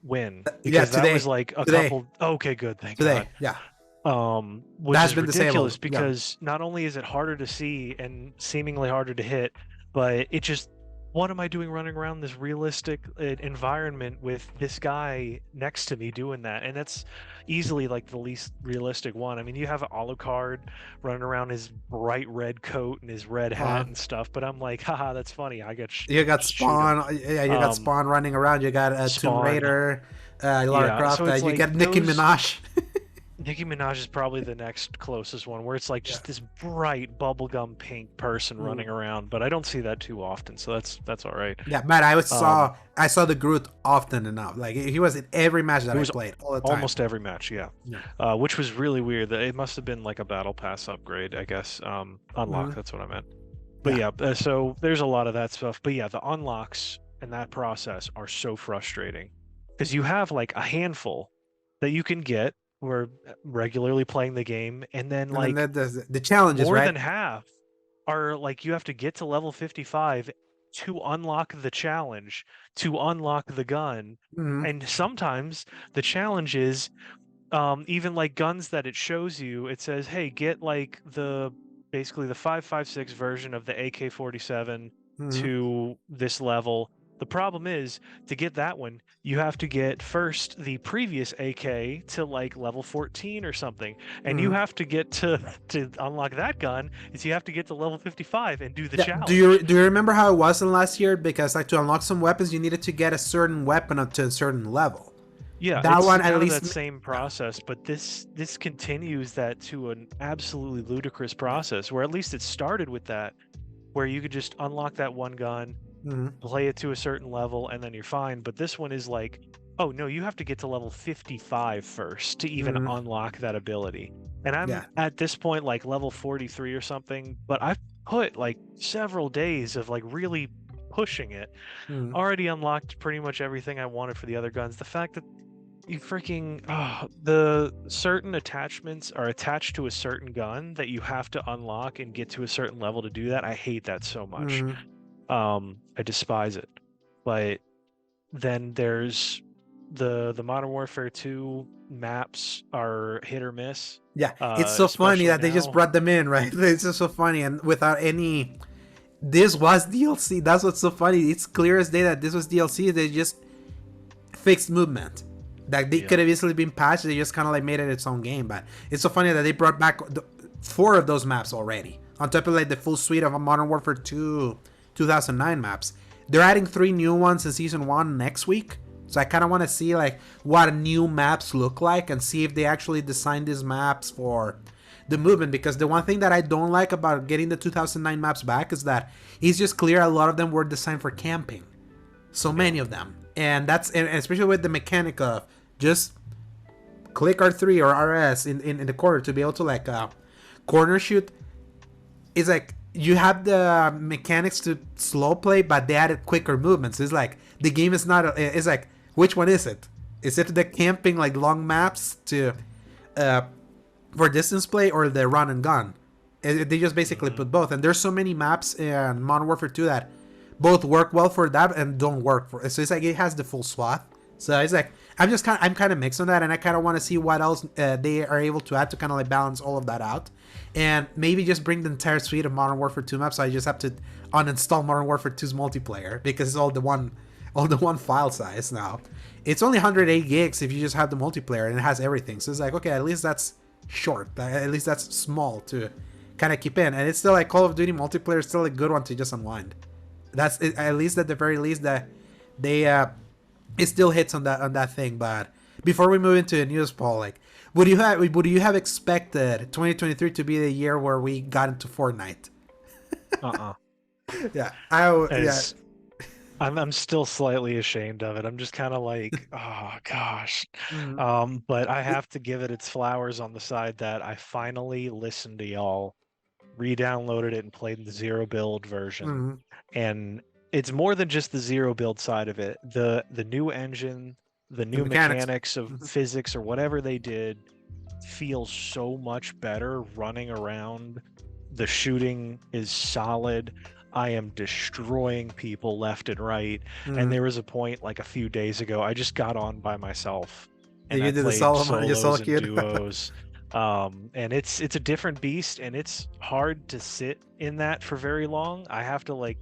when Yeah, because that was today, like a today, couple, okay, good, thank today. God. Yeah, Which that's is been ridiculous disabled. Yeah. because not only is it harder to see and seemingly harder to hit, but it just, what am I doing running around this realistic environment with this guy next to me doing that? And that's easily like the least realistic one. I mean, you have Alucard running around his bright red coat and his red Uh, hat and stuff, but I'm like, haha, that's funny. I got you got just shoot him. Spawn. Yeah, you got Um, Spawn running around. You got Tomb Spawn, Raider, Lara yeah. So Croft. it's You like got Nicki those. Minaj. Nicki Minaj is probably the next closest one, where it's like Yeah. just this bright bubblegum pink person running around, but I don't see that too often, so that's all right. Yeah, man, Um, I saw the Groot often enough. Like he was in every match that it I was played all the time. almost every match, yeah. Yeah. Which was really weird. That it must have been like a battle pass upgrade, I guess. Unlock, Mhm. that's what I meant. But yeah, so there's a lot of that stuff. But yeah, the unlocks and that process are so frustrating because you have like a handful that you can get. We're regularly playing the game, and then And then like the challenges, more right? than half are like you have to get to level 55 to unlock the challenge, to unlock the gun. Mhm. And sometimes the challenge is even like guns that it shows you, it says, hey, get like the basically the 5.56 version of the AK-47 Mhm. to this level. The problem is, to get that one, you have to get first the previous AK to like level 14 or something, and you Mhm. have to get to unlock that gun is you have to get to level 55 and do the Yeah. challenge. Do you remember how it was in last year? Because like to unlock some weapons, you needed to get a certain weapon up to a certain level. Yeah, That it's one at kind of least. that same Yeah. process, but this continues that to an absolutely ludicrous process, where at least it started with that, where you could just unlock that one gun, Mhm. play it to a certain level, and then you're fine. But this one is like, oh no, you have to get to level 55 first to even Mhm. unlock that ability. And I'm Yeah. at this point like level 43 or something, but I've put like several days of like really pushing it. Mhm. Already unlocked pretty much everything I wanted for the other guns. The fact that you freaking the certain attachments are attached to a certain gun that you have to unlock and get to a certain level to do that. I hate that so much. Mhm. I despise it. But then there's the Modern Warfare 2 maps are hit or miss. Yeah. It's so funny Especially that they just now. brought them in, right? It's just so funny and without any. This was DLC. That's what's so funny. It's clear as day that this was DLC. They just fixed movement. Like they could have easily been patched. They just kind of like made it its own game. But it's so funny that they brought back 4 of those maps already. On top of like the full suite of Modern Warfare 2 2009 maps. They're adding 3 new ones in Season 1 next week. So I kind of want to see like what new maps look like and see if they actually designed these maps for the movement. Because the one thing that I don't like about getting the 2009 maps back is that it's just clear a lot of them were designed for camping. So many of them. And that's, and especially with the mechanic of just click R3 or RS in the corner to be able to like corner shoot. It's like you have the mechanics to slow play, but they added quicker movements. It's like the game is not, it's like, which one is it? Is it the camping like long maps to for distance play or the run and gun? They just basically put both, and there's so many maps in Modern Warfare 2 that both work well for that and don't work for it. So it's like it has the full swath. So it's like I'm kind of mixed on that, and I kind of want to see what else they are able to add to kind of like balance all of that out, and maybe just bring the entire suite of Modern Warfare 2 maps. So I just have to uninstall Modern Warfare 2's multiplayer because it's all the one file size now. It's only 108 gigs if you just have the multiplayer, and it has everything. So it's like, okay, at least that's short. At least that's small to kind of keep in, and it's still like Call of Duty multiplayer is still a good one to just unwind. That's it, at least at the very least that they it still hits on that thing. But before we move into the news, Paul, like would you have expected 2023 to be the year where we got into Fortnite? Yeah, I'm still slightly ashamed of it. I'm just kind of like, oh gosh. But I have to give it its flowers on the side that I finally listened to y'all, re-downloaded it, and played the zero build version. And it's more than just the zero build side of it. The new engine, the new mechanics of physics or whatever they did feels so much better running around. The shooting is solid. I am destroying people left and right. And there was a point like a few days ago, I just got on by myself and I played solos and duos. And it's a different beast, and it's hard to sit in that for very long. I have to like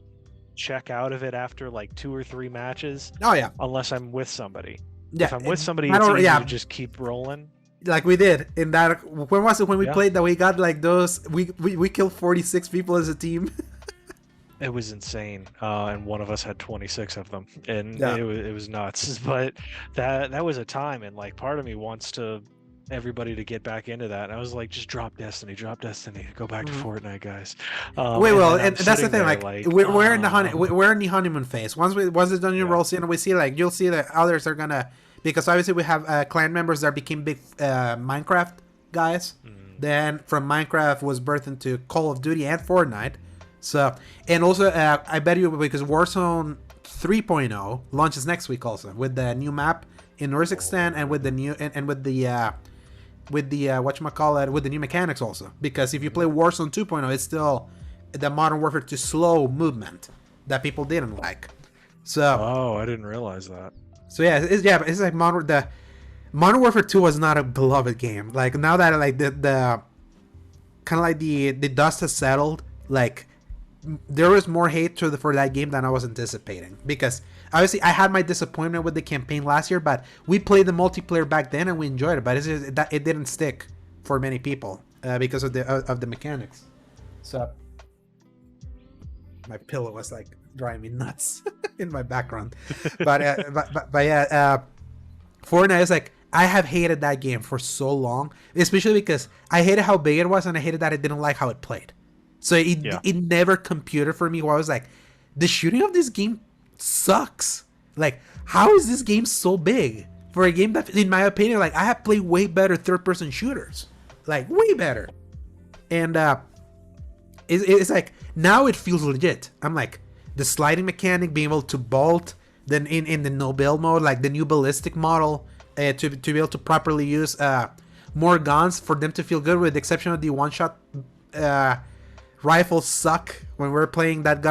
check out of it after like 2 or 3 matches. Oh yeah. Unless I'm with somebody. Yeah. If I'm with somebody, it's easy to just keep rolling. Like we did in that. When was it when we played that we got like those? We killed 46 people as a team. It was insane, and one of us had 26 of them, and it was nuts. But that was a time, and like part of me wants everybody to get back into that. And I was like, just drop Destiny, go back to Fortnite, guys. And that's the thing. Like we're in the honeymoon phase. Once the dungeon rolls in, we see like you'll see that others are gonna, because obviously we have clan members that became big Minecraft guys. Then from Minecraft was birthed into Call of Duty and Fortnite. So, and also, I bet you, because Warzone 3.0 launches next week also with the new map in Urzikstan and with the new with the whatchamacallit, with the new mechanics also. Because if you play Warzone 2.0, it's still the Modern Warfare 2 slow movement that people didn't like. So, I didn't realize that. So it's like Modern Warfare 2 was not a beloved game. Like now that like the kind of like the dust has settled, like there was more hate for that game than I was anticipating, because obviously I had my disappointment with the campaign last year, but we played the multiplayer back then and we enjoyed it, but it's just that it didn't stick for many people because of the mechanics. So my pillow was like driving me nuts in my background. But Fortnite is like, I have hated that game for so long, especially because I hated how big it was and I hated that I didn't like how it played. So it never computed for me where I was like, the shooting of this game sucks. Like, how is this game so big for a game that, in my opinion, like I have played way better third-person shooters, like way better. And it's like now it feels legit. I'm like, the sliding mechanic, being able to bolt, then in the no build mode, like the new ballistic model, to be able to properly use more guns for them to feel good, with the exception of the one-shot rifles suck. When we were playing that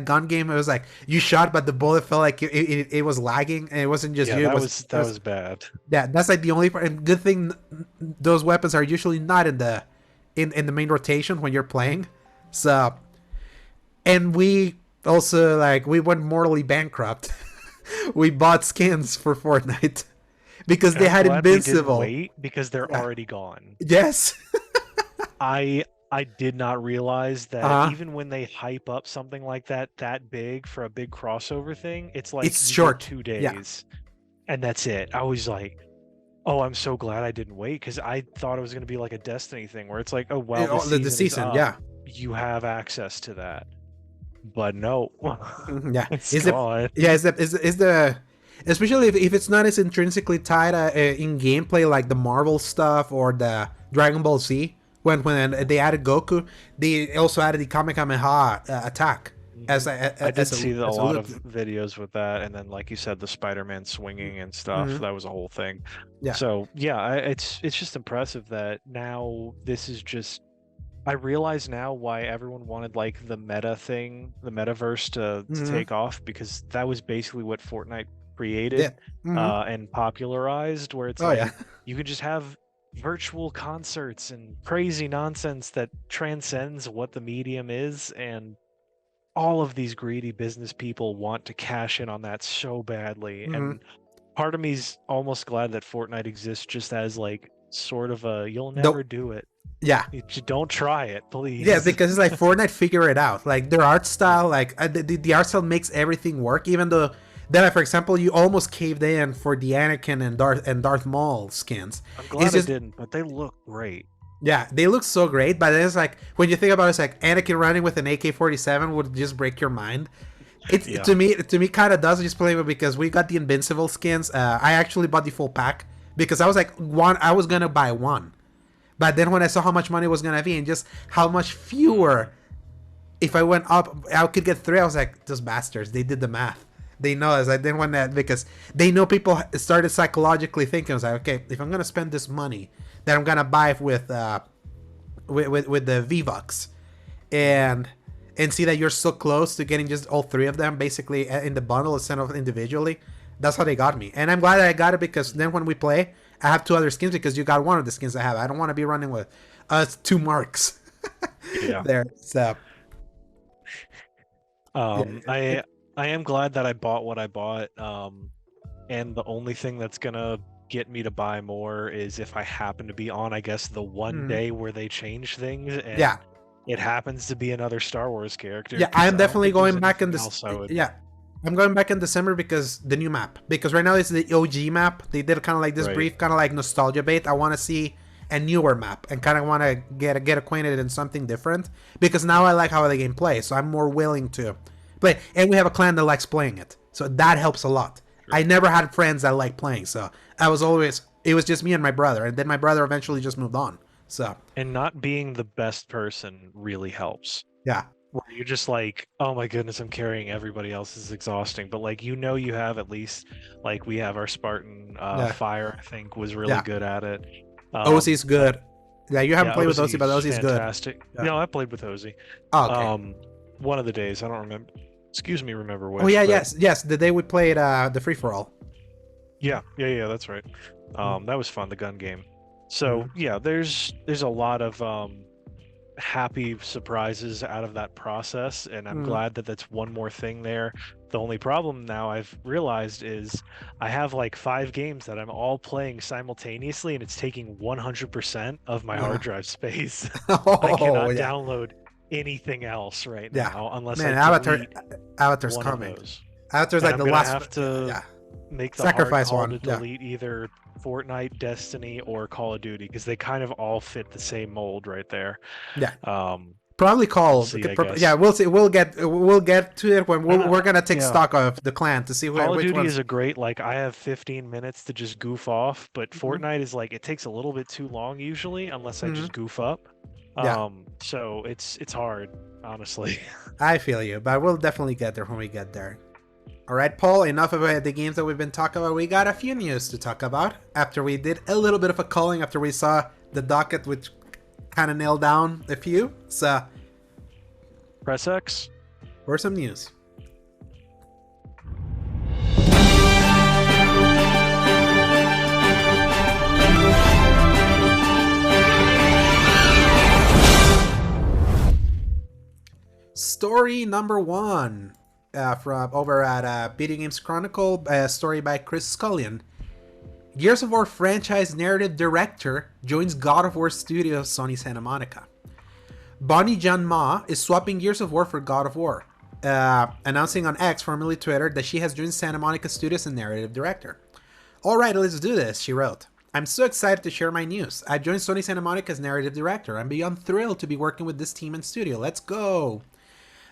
gun game, it was like you shot but the bullet felt like it was lagging, and it wasn't just you. That was bad. Yeah, that's like the only part. And good thing those weapons are usually not in the main rotation when you're playing. So, and we also like we went mortally bankrupt. We bought skins for Fortnite because they had Invincible. Wait, because they're already gone. Yes. I did not realize that even when they hype up something like that big for a big crossover thing, it's like it's short 2 days, and that's it. I was like, oh, I'm so glad I didn't wait, because I thought it was going to be like a Destiny thing where it's like, oh well, the season is up, you have access to that, but no. Is the especially if it's not as intrinsically tied in gameplay like the Marvel stuff or the Dragon Ball Z. When they added Goku, they also added the Kamehameha attack. I did see a lot of videos with that, and then like you said, the Spider-Man swinging and stuff. That was a whole thing. Yeah. So yeah, it's just impressive that now this is just I realize now why everyone wanted like the meta thing, the metaverse to Mm-hmm. take off, because that was basically what Fortnite Yeah. created Mm-hmm. and popularized, where it's Oh yeah. like you can just have virtual concerts and crazy nonsense that transcends what the medium is, and all of these greedy business people want to cash in on that so badly. Mm-hmm. And part of me's almost glad that Fortnite exists just as like sort of a you'll The never do it. yeah. You don't try it, Yeah, please. because it's like Fortnite figure it out. Like their art style, like the art style makes everything work. Even though, then like, for example, you almost caved in for the Anakin and Darth Maul skins. I'm It's glad I just didn't, but they look great. yeah, they look so great. But then it's like when you think about it, it's like Anakin running with an AK-47 would just break your mind. It's Yeah. to me kind of does just play it because we got the Invincible skins. I actually bought the full pack because I was like I was gonna buy one. But then when I saw how much money was gonna be and just how much fewer, if I went up, I could get 3. I was like, those bastards, they did the math. They know as I didn't want that because they know people started psychologically thinking. I was like, okay, if I'm gonna spend this money that I'm gonna buy with the V-Bucks and see that you're so close to getting just all 3 of them basically in the bundle instead of individually. That's how they got me, and I'm glad that I got it because then when we play, I have 2 other skins because you got one of the skins I have. I don't want to be running with 2 marks. Yeah. There, so I am glad that I bought what I bought. And the only thing that's gonna get me to buy more is if I happen to be on, I guess, the one day where they change things, and yeah, it happens to be another Star Wars character. yeah, I'm definitely going back in this. this. Yeah, I'm going back in December because the new map. Because right now it's the OG map. They did kind of like this brief, kind of like nostalgia bait. I want to see a newer map and kind of want to get acquainted in something different. Because now I like how the game plays, so I'm more willing to play. And we have a clan that likes playing it, so that helps a lot. Sure. I never had friends that like playing, so it was just me and my brother, and then my brother eventually just moved on. So and not being the best person really helps. Yeah. Where you're just like, oh my goodness, I'm carrying everybody else, is exhausting. But like, you have at least, like, we have our Spartan Fire, I think, was really good at it. Ozzy's good. Yeah, you haven't played with Ozzy, but Ozzy's fantastic. Good. No, I played with Ozzy. Oh, okay. One of the days, I don't remember. Remember which. Oh yeah, yes. The day we played the free for all. Yeah, that's right. That was fun, the gun game. So yeah, there's a lot of happy surprises out of that process, and I'm glad that that's one more thing there. The only problem now I've realized is I have like 5 games that I'm all playing simultaneously, and it's taking 100% of my hard drive space. I cannot download anything else right now unless Avatar's coming. Avatar's like the last. Have to make the sacrifice hard one call to delete either Fortnite, Destiny, or Call of Duty, because they kind of all fit the same mold right there. Yeah. Probably Call. We'll see. We'll get to it when we're gonna take stock of the clan to see Call of Duty is a great, like, I have 15 minutes to just goof off, but Fortnite is like, it takes a little bit too long usually unless I just goof up. So it's hard, honestly. I feel you, but we'll definitely get there when we get there. All right, Paul, enough about the games that we've been talking about. We got a few news to talk about after we did a little bit of a culling after we saw the docket, which kind of nailed down a few. So, press X for some news. Story number 1. From over at Video Games Chronicle, a story by Chris Scullion. Gears of War franchise narrative director joins God of War studio Sony Santa Monica. Bonnie Jan Ma is swapping Gears of War for God of War, announcing on X, formerly Twitter, that she has joined Santa Monica Studios as narrative director. Alright, let's do this, she wrote. I'm so excited to share my news. I joined Sony Santa Monica as narrative director. I'm beyond thrilled to be working with this team and studio. Let's go!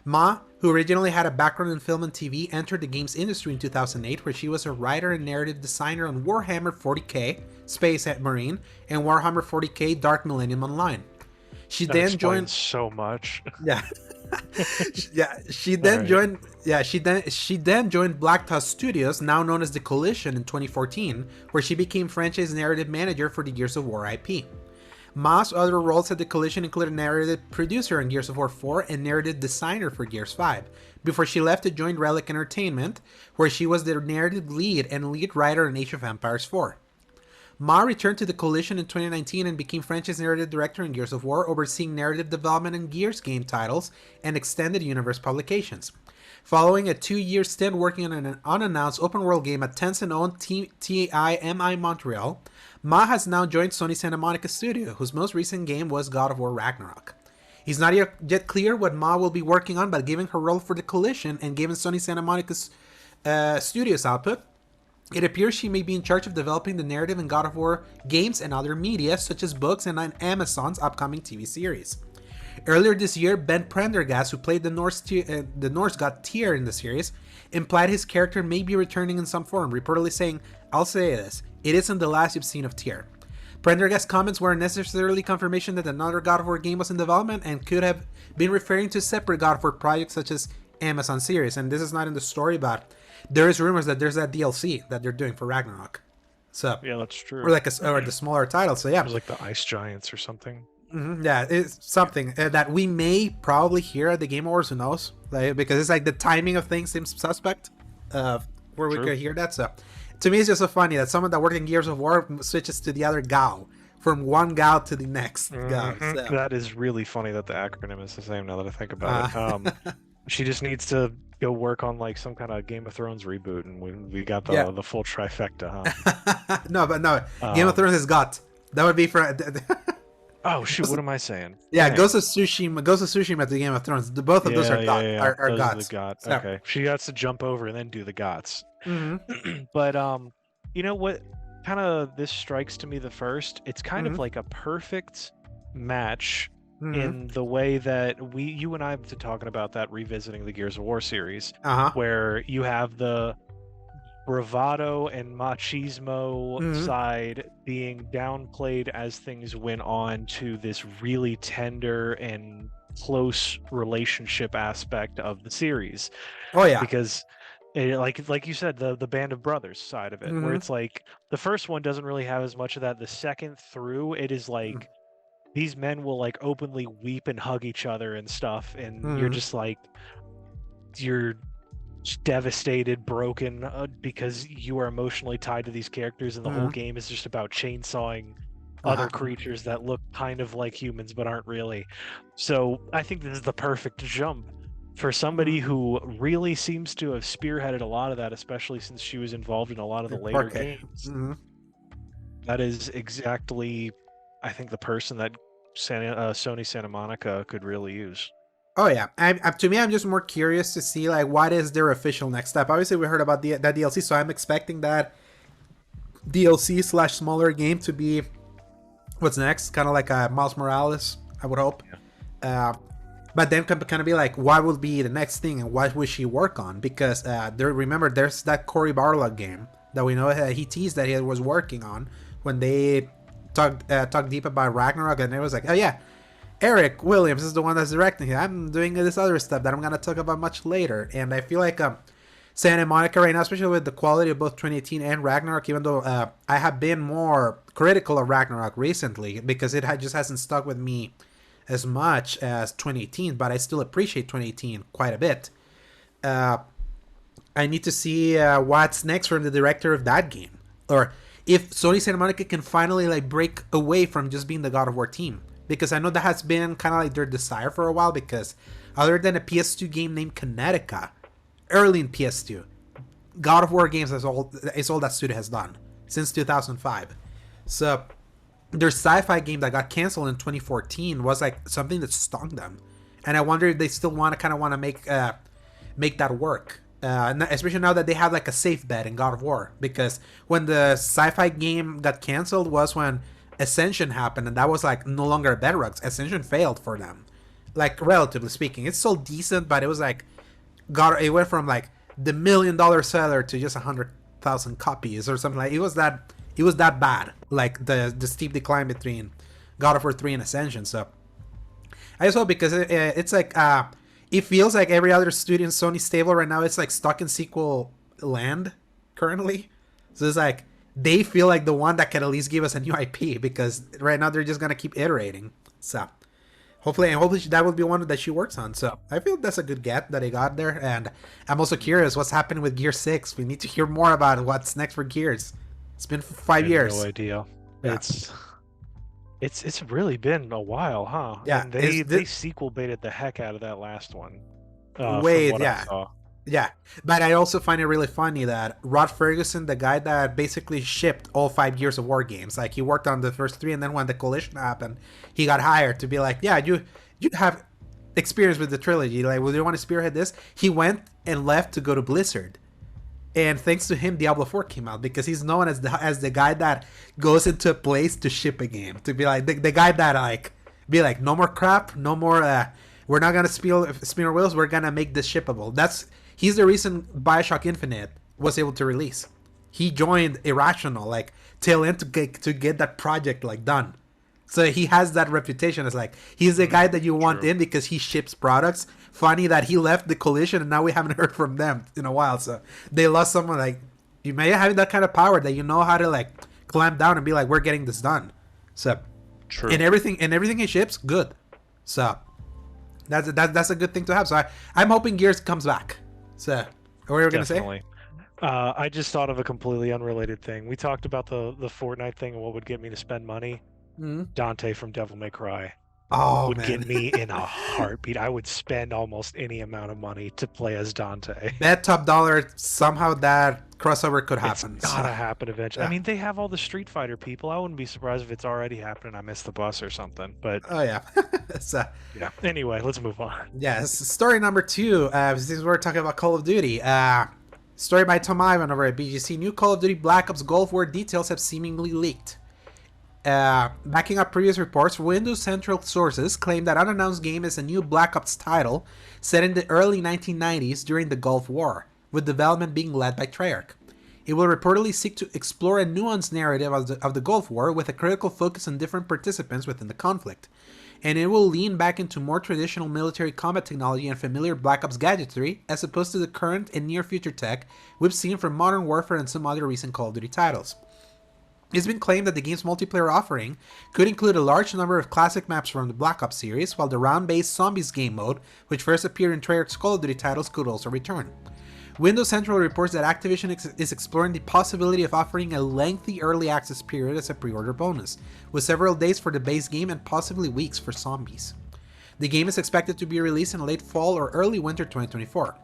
Ma, who originally had a background in film and TV, entered the games industry in 2008, where she was a writer and narrative designer on Warhammer 40k, Space Marine, and Warhammer 40k Dark Millennium Online. She then joined so much. Yeah. She then joined Black Tusk Studios, now known as The Coalition, in 2014, where she became franchise narrative manager for the Gears of War IP. Ma's other roles at the Collision included narrative producer on Gears of War 4 and narrative designer for Gears 5, before she left to join Relic Entertainment, where she was the narrative lead and lead writer on Age of Empires 4. Ma returned to the Collision in 2019 and became franchise narrative director in Gears of War, overseeing narrative development in Gears game titles and extended universe publications. Following a 2-year stint working on an unannounced open-world game at Tencent-owned TIMI Montreal, Ma has now joined Sony Santa Monica Studio, whose most recent game was God of War Ragnarok. It's not yet clear what Ma will be working on, but given her role for the Collision and given Sony Santa Monica's Studios output, it appears she may be in charge of developing the narrative in God of War games and other media, such as books and on Amazon's upcoming TV series. Earlier this year, Ben Prendergast, who played the Norse god Tyr in the series, implied his character may be returning in some form, reportedly saying, "I'll say this, it isn't the last you've seen of Tyr." Prendergast's comments weren't necessarily confirmation that another God of War game was in development and could have been referring to separate God of War projects such as Amazon series, and this is not in the story, but there is rumors that there's that DLC that they're doing for Ragnarok. So yeah, that's true. Or or the smaller title. So yeah, it was like the Ice Giants or something. Mm-hmm, yeah, it's something that we may probably hear at the Game Awards. Who knows? Like, because it's like the timing of things seems suspect. Where we could hear that. So to me, it's just so funny that someone that worked in Gears of War switches to the other Gao, from one Gao to the next Gao. So. That is really funny that the acronym is the same. Now that I think about it. She just needs to go work on like some kind of Game of Thrones reboot, and we got the full trifecta, huh? No, Game of Thrones is got. That would be for. Oh shoot! What am I saying? Yeah, Ghost of Tsushima at the Game of Thrones. Both of those are got. Are gots. The got. So. Okay, she has to jump over and then do the gots. Mm-hmm. But you know what? Kind of this strikes to me the first. It's kind of like a perfect match. In the way that you and I have been talking about that, revisiting the Gears of War series, where you have the bravado and machismo side being downplayed as things went on to this really tender and close relationship aspect of the series. Oh yeah, because like you said, the band of brothers side of it, where it's like the first one doesn't really have as much of that. The second through, it is like. These men will like openly weep and hug each other and stuff, and you're just like, you're devastated, broken, because you are emotionally tied to these characters, and the whole game is just about chainsawing other creatures that look kind of like humans but aren't really. So I think this is the perfect jump for somebody who really seems to have spearheaded a lot of that, especially since she was involved in a lot of the later games. That is exactly, I think, the person that Sony Santa Monica could really use. Oh yeah, to me, I'm just more curious to see like what is their official next step. Obviously, we heard about that DLC, so I'm expecting that DLC / smaller game to be what's next, kind of like a Miles Morales, I would hope. Yeah. But then kind of be like, what will be the next thing, and what will she work on? Because remember, there's that Cory Barlog game that we know he teased that he was working on when they talk deep about Ragnarok, and it was like, oh yeah, Eric Williams is the one that's directing it. I'm doing this other stuff that I'm gonna talk about much later. And I feel like Santa Monica right now, especially with the quality of both 2018 and Ragnarok, even though I have been more critical of Ragnarok recently because it just hasn't stuck with me as much as 2018, but I still appreciate 2018 quite a bit. I need to see what's next from the director of that game, or if Sony Santa Monica can finally like break away from just being the God of War team, because I know that has been kind of like their desire for a while, because other than a PS2 game named Connecticut, early in PS2, God of War games is all that studio has done since 2005. So their sci-fi game that got canceled in 2014 was like something that stung them, and I wonder if they still want to make that work. Especially now that they have like a safe bet in God of War, because when the sci-fi game got canceled was when Ascension happened, and that was like no longer a Bedrock. Ascension failed for them, like relatively speaking. It's still decent, but it was like it went from like the $1 million seller to just 100,000 copies or something. Like it was that bad, like the steep decline between God of War 3 and Ascension. So I just hope, because it's like it feels like every other studio in Sony stable right now, it's like stuck in sequel land currently. So it's like they feel like the one that can at least give us a new IP, because right now they're just gonna keep iterating. So hopefully that will be one that she works on. So I feel that's a good get that they got there, and I'm also curious what's happening with Gear 6. We need to hear more about what's next for Gears. It's been 5 years. No idea. Yeah. It's really been a while, huh? Yeah, and they sequel baited the heck out of that last one. Yeah, but I also find it really funny that Rod Ferguson, the guy that basically shipped all 5 years of War games, like he worked on the first 3, and then when the Coalition happened, he got hired to be like, yeah, you have experience with the trilogy, like, well, do you want to spearhead this? He went and left to go to Blizzard, and thanks to him, Diablo 4 came out, because he's known as the guy that goes into a place to ship a game, to be like the guy that like be like, no more crap, no more. We're not gonna spin our wheels. We're gonna make this shippable. He's the reason BioShock Infinite was able to release. He joined Irrational like tail end to get that project like done. So he has that reputation as like he's the guy that you want in because he ships products. Funny that he left the Coalition and now we haven't heard from them in a while. So they lost someone like you may have that kind of power that you know how to like clamp down and be like, we're getting this done. So and everything he ships, good. So that's a good thing to have. So I'm hoping Gears comes back. So what were you gonna say? I just thought of a completely unrelated thing. We talked about the Fortnite thing and what would get me to spend money. Mm-hmm. Dante from Devil May Cry would get me in a heartbeat. I would spend almost any amount of money to play as Dante. Bet top dollar somehow that crossover could happen. It's gotta happen eventually. Yeah. I mean, they have all the Street Fighter people. I wouldn't be surprised if it's already happened. I missed the bus or something. But oh yeah. Yeah. Anyway, let's move on. Yes. Story number 2. Since we're talking about Call of Duty. Story by Tom Ivan over at BGC. New Call of Duty Black Ops Gulf War details have seemingly leaked. Backing up previous reports, Windows Central sources claim that unannounced game is a new Black Ops title set in the early 1990s during the Gulf War, with development being led by Treyarch. It will reportedly seek to explore a nuanced narrative of the Gulf War with a critical focus on different participants within the conflict, and it will lean back into more traditional military combat technology and familiar Black Ops gadgetry as opposed to the current and near future tech we've seen from Modern Warfare and some other recent Call of Duty titles. It's been claimed that the game's multiplayer offering could include a large number of classic maps from the Black Ops series, while the round-based Zombies game mode, which first appeared in Treyarch's Call of Duty titles, could also return. Windows Central reports that Activision is exploring the possibility of offering a lengthy early access period as a pre-order bonus, with several days for the base game and possibly weeks for Zombies. The game is expected to be released in late fall or early winter 2024.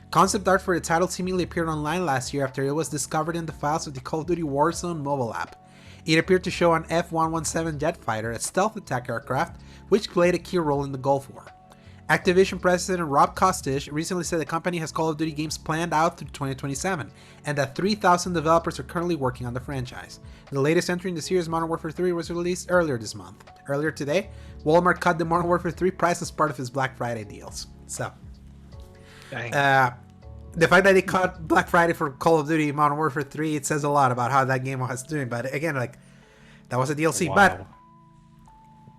Concept art for the title seemingly appeared online last year after it was discovered in the files of the Call of Duty Warzone mobile app. It appeared to show an F-117 jet fighter, a stealth attack aircraft, which played a key role in the Gulf War. Activision president Rob Kostich recently said the company has Call of Duty games planned out through 2027, and that 3,000 developers are currently working on the franchise. The latest entry in the series, Modern Warfare 3, was released earlier this month. Earlier today, Walmart cut the Modern Warfare 3 price as part of his Black Friday deals. So, the fact that they cut Black Friday for Call of Duty Modern Warfare 3, it says a lot about how that game was doing. But again, like, that was a DLC. Wow. But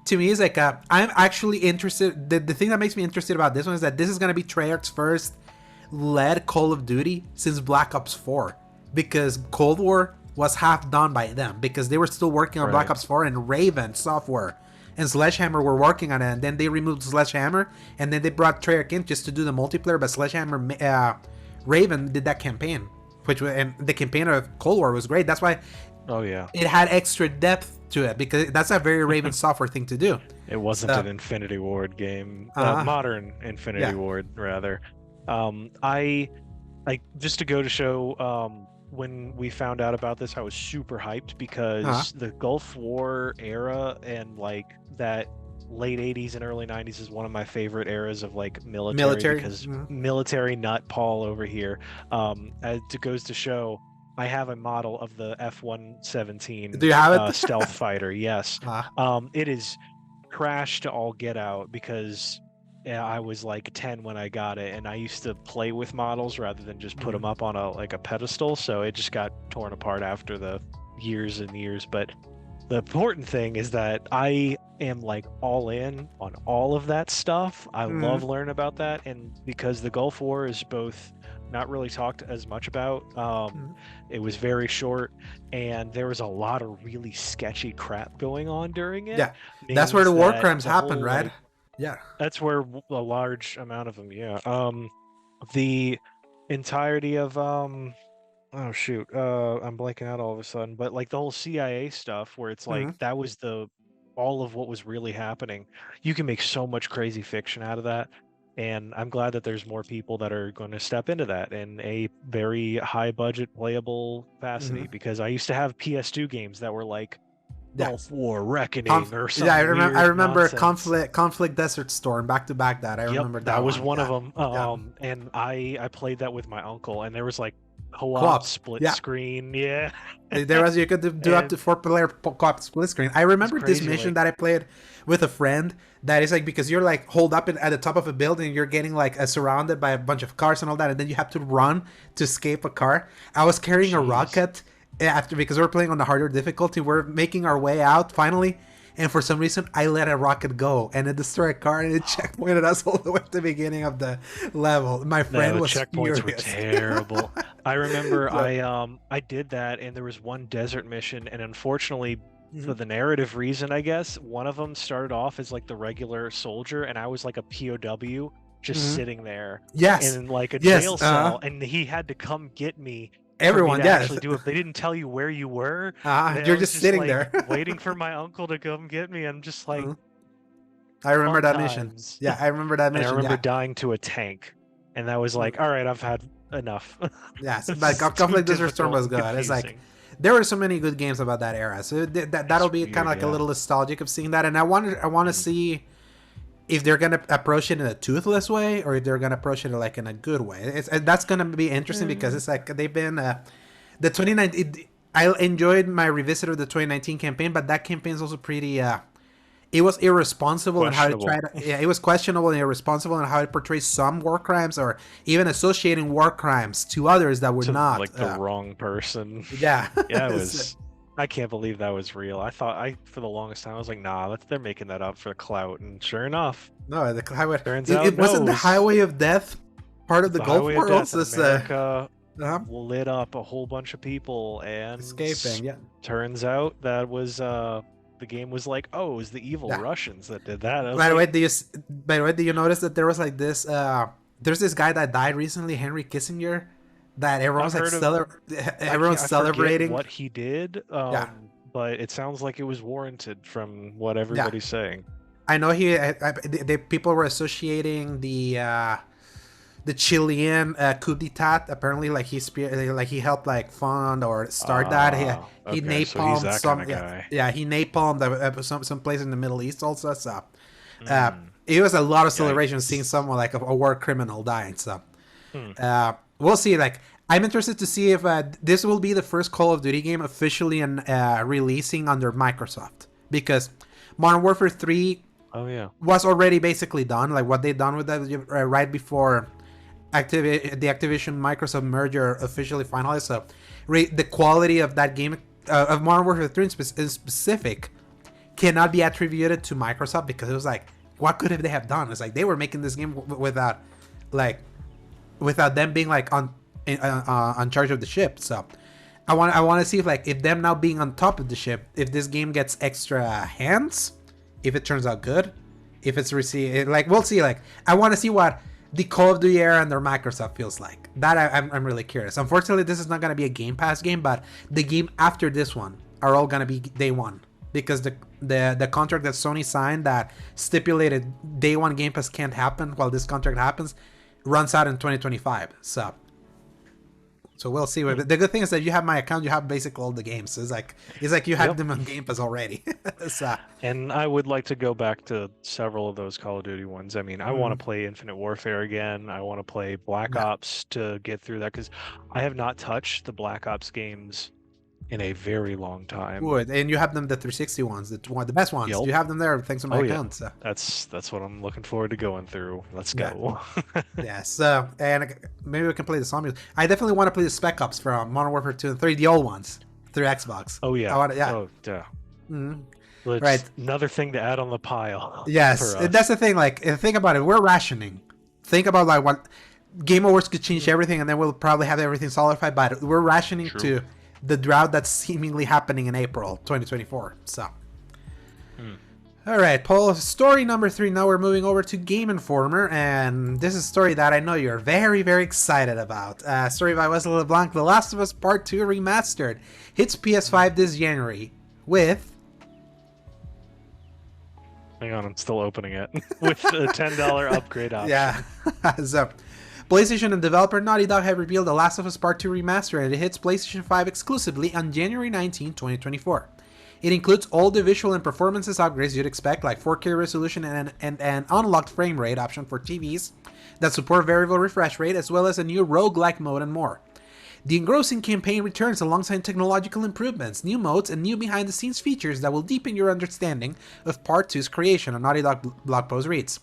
to me, it's like, I'm actually interested. The thing that makes me interested about this one is that this is going to be Treyarch's first led Call of Duty since Black Ops 4. Because Cold War was half done by them. Because they were still working on Black Ops 4, and Raven Software and Sledgehammer were working on it. And then they removed Sledgehammer. And then they brought Treyarch in just to do the multiplayer. But Sledgehammer... Raven did that campaign, and the campaign of Cold War was great. That's why it had extra depth to it, because that's a very Raven Software thing to do. It wasn't an Infinity Ward game, modern Infinity Ward rather. I just to go to show, when we found out about this, I was super hyped because the Gulf War era and like that late 80s and early 90s is one of my favorite eras of like military because military nut Paul over here. As it goes to show, I have a model of the F-117. Do you have it? Stealth fighter? Yes. It is crashed to all get out because I was like 10 when I got it, and I used to play with models rather than just put them up on a pedestal. So it just got torn apart after the years and years. But the important thing is that I am like all in on all of that stuff. I love learning about that, and because the Gulf War is both not really talked as much about. Mhm. It was very short, and there was a lot of really sketchy crap going on during it. Yeah, that's where Names the war that crimes the happen, whole right? like Yeah. that's where a large amount of them, yeah. The entirety of oh shoot, I'm blanking out all of a sudden, but like the whole CIA stuff where it's like Hmm. that was the all of what was really happening. You can make so much crazy fiction out of that. And I'm glad that there's more people that are going to step into that in a very high budget playable capacity, Hmm. because I used to have PS2 games that were like Yeah. Gulf War Reckoning or Yeah, some I weird remember nonsense. Conflict Desert Storm back to back. That I Yep, remember that that was one. one of Yeah. them. Yeah. And I played that with my uncle, and there was like co-op Co-op. split Yeah. screen, yeah. There was, you could do up to And 4 player co-op split screen. I it's remember this crazy, mission like that I played with a friend. That is like, because you're like holed up at the top of a building, you're getting like surrounded by a bunch of cars and all that, and then you have to run to escape a car. I was carrying a jeez. rocket after, because we're playing on the harder difficulty. We're making our way out finally, and for some reason I let a rocket go and it destroyed a car and it checkpointed us all the way at the beginning of the level. My friend No, was checkpoints were furious. terrible. I remember So, I did that, and there was one desert mission, and unfortunately for mhm. the narrative reason, I guess, one of them started off as like the regular soldier, and I was like a POW just Mhm. sitting there Yes, in like a yes, jail cell, and he had to come get me for me everyone, to yes. actually do it. They didn't tell you where you were. I You're was just just sitting like there. waiting for my uncle to come get me. I'm just like Mhm. I remember fun that mission. times. Yeah, I remember that And I mission. remember Yeah. dying to a tank, and that was Mm. like, all right, I've had enough. Yes, but It's too Conflict Desert Storm difficult was and good. It's like confusing. there were so many good games about that era, so that'll It's be kind weird, of like a yeah. little nostalgic of seeing that. And I want to Mm. see if they're gonna approach it in a toothless way or if they're gonna approach it like in a good way. That's gonna be interesting because Mm. it's like they've been the 2019. I enjoyed my revisit of the 2019 campaign, but that campaign is also pretty. It was irresponsible in how it Questionable. tried. Yeah, it was questionable and irresponsible in how it portrays some war crimes or even associating war crimes to others that were To not. like the wrong person. Yeah. Yeah, it So, was. I can't believe that was real. I thought for the longest time I was like, nah, they're making that up for clout, and sure enough, no, the highway. turns It, out it no, wasn't it the was highway of death part of the the Gulf highway of War. death, Also, and this America uh lit up a whole bunch of people, and escaping. Yeah. turns out that was the game was like, oh, it was the evil Yeah. Russians that did that. I was By the way, like, do you notice that there was like this? There's this guy that died recently, Henry Kissinger, that I've heard of. everyone's I forget celebrating. what he did, Yeah. but it sounds like it was warranted from what Yeah. everybody's saying. I know the people were associating the Chilean coup d'état. Apparently, like he helped like fund or start that. He Okay, so he's napalmed that kind some. of Yeah, guy. yeah, he napalmed some place in the Middle East also. So Mm, it was a lot of celebration seeing yikes. someone like a war criminal dying. So Hmm. we'll see. Like, I'm interested to see if this will be the first Call of Duty game officially releasing under Microsoft, because Modern Warfare 3 Oh yeah. was already basically done. Like what they done with that right before the Activision Microsoft merger officially finalized. So the quality of that game of Modern Warfare 3 in specific cannot be attributed to Microsoft, because it was like, what could have they have done? It's like they were making this game without like without them being like on charge of the ship. So I want to see if them now being on top of the ship, if this game gets extra hands, if it turns out good, if it's received, like we'll see. Like, I want to see what the Call of Duty era under Microsoft feels like. That I'm really curious. Unfortunately, this is not gonna be a Game Pass game, but the game after this one are all gonna be day one, because the contract that Sony signed that stipulated day one Game Pass can't happen while this contract happens runs out in 2025. So we'll see. Hmm. The good thing is that you have my account. You have basically all the games. So it's like you had Yep. them on Game Pass already. So, And I would like to go back to several of those Call of Duty ones. I mean, I want to play Infinite Warfare again. I want to play Black yeah. Ops to get through that, because I have not touched the Black Ops games in a very long time. Good. And you have them, the 360 ones, the best ones. Yep. You have them there thanks to my Oh yeah, account. So that's what I'm looking forward to going through. Let's yeah. go. Yes. And maybe we can play the zombies. I definitely want to play the Spec Ops from Modern Warfare 2 and 3, the old ones, through Xbox. Oh yeah. I want to, yeah. Oh yeah. Mhm. Let's, Right. Another thing to add on the pile. Yes. For us. That's the thing. Like, think about it. We're rationing. Think about like what Game Awards could change everything, and then we'll probably have everything solidified. But we're rationing to the drought that's seemingly happening in April 2024. So, all right, Paul. Story number 3. Now we're moving over to Game Informer, and this is a story that I know you're very, very excited about. Story by Wesley LeBlanc: The Last of Us Part II Remastered hits PS5 this January with. Hang on, I'm still opening it. With a $10 upgrade option. Yeah. So, PlayStation and developer Naughty Dog have revealed The Last of Us Part II Remastered, and it hits PlayStation 5 exclusively on January 19, 2024. It includes all the visual and performances upgrades you'd expect, like 4K resolution and an unlocked frame rate option for TVs that support variable refresh rate, as well as a new roguelike mode and more. The engrossing campaign returns alongside technological improvements, new modes, and new behind-the-scenes features that will deepen your understanding of Part 2's creation, a Naughty Dog blog post reads.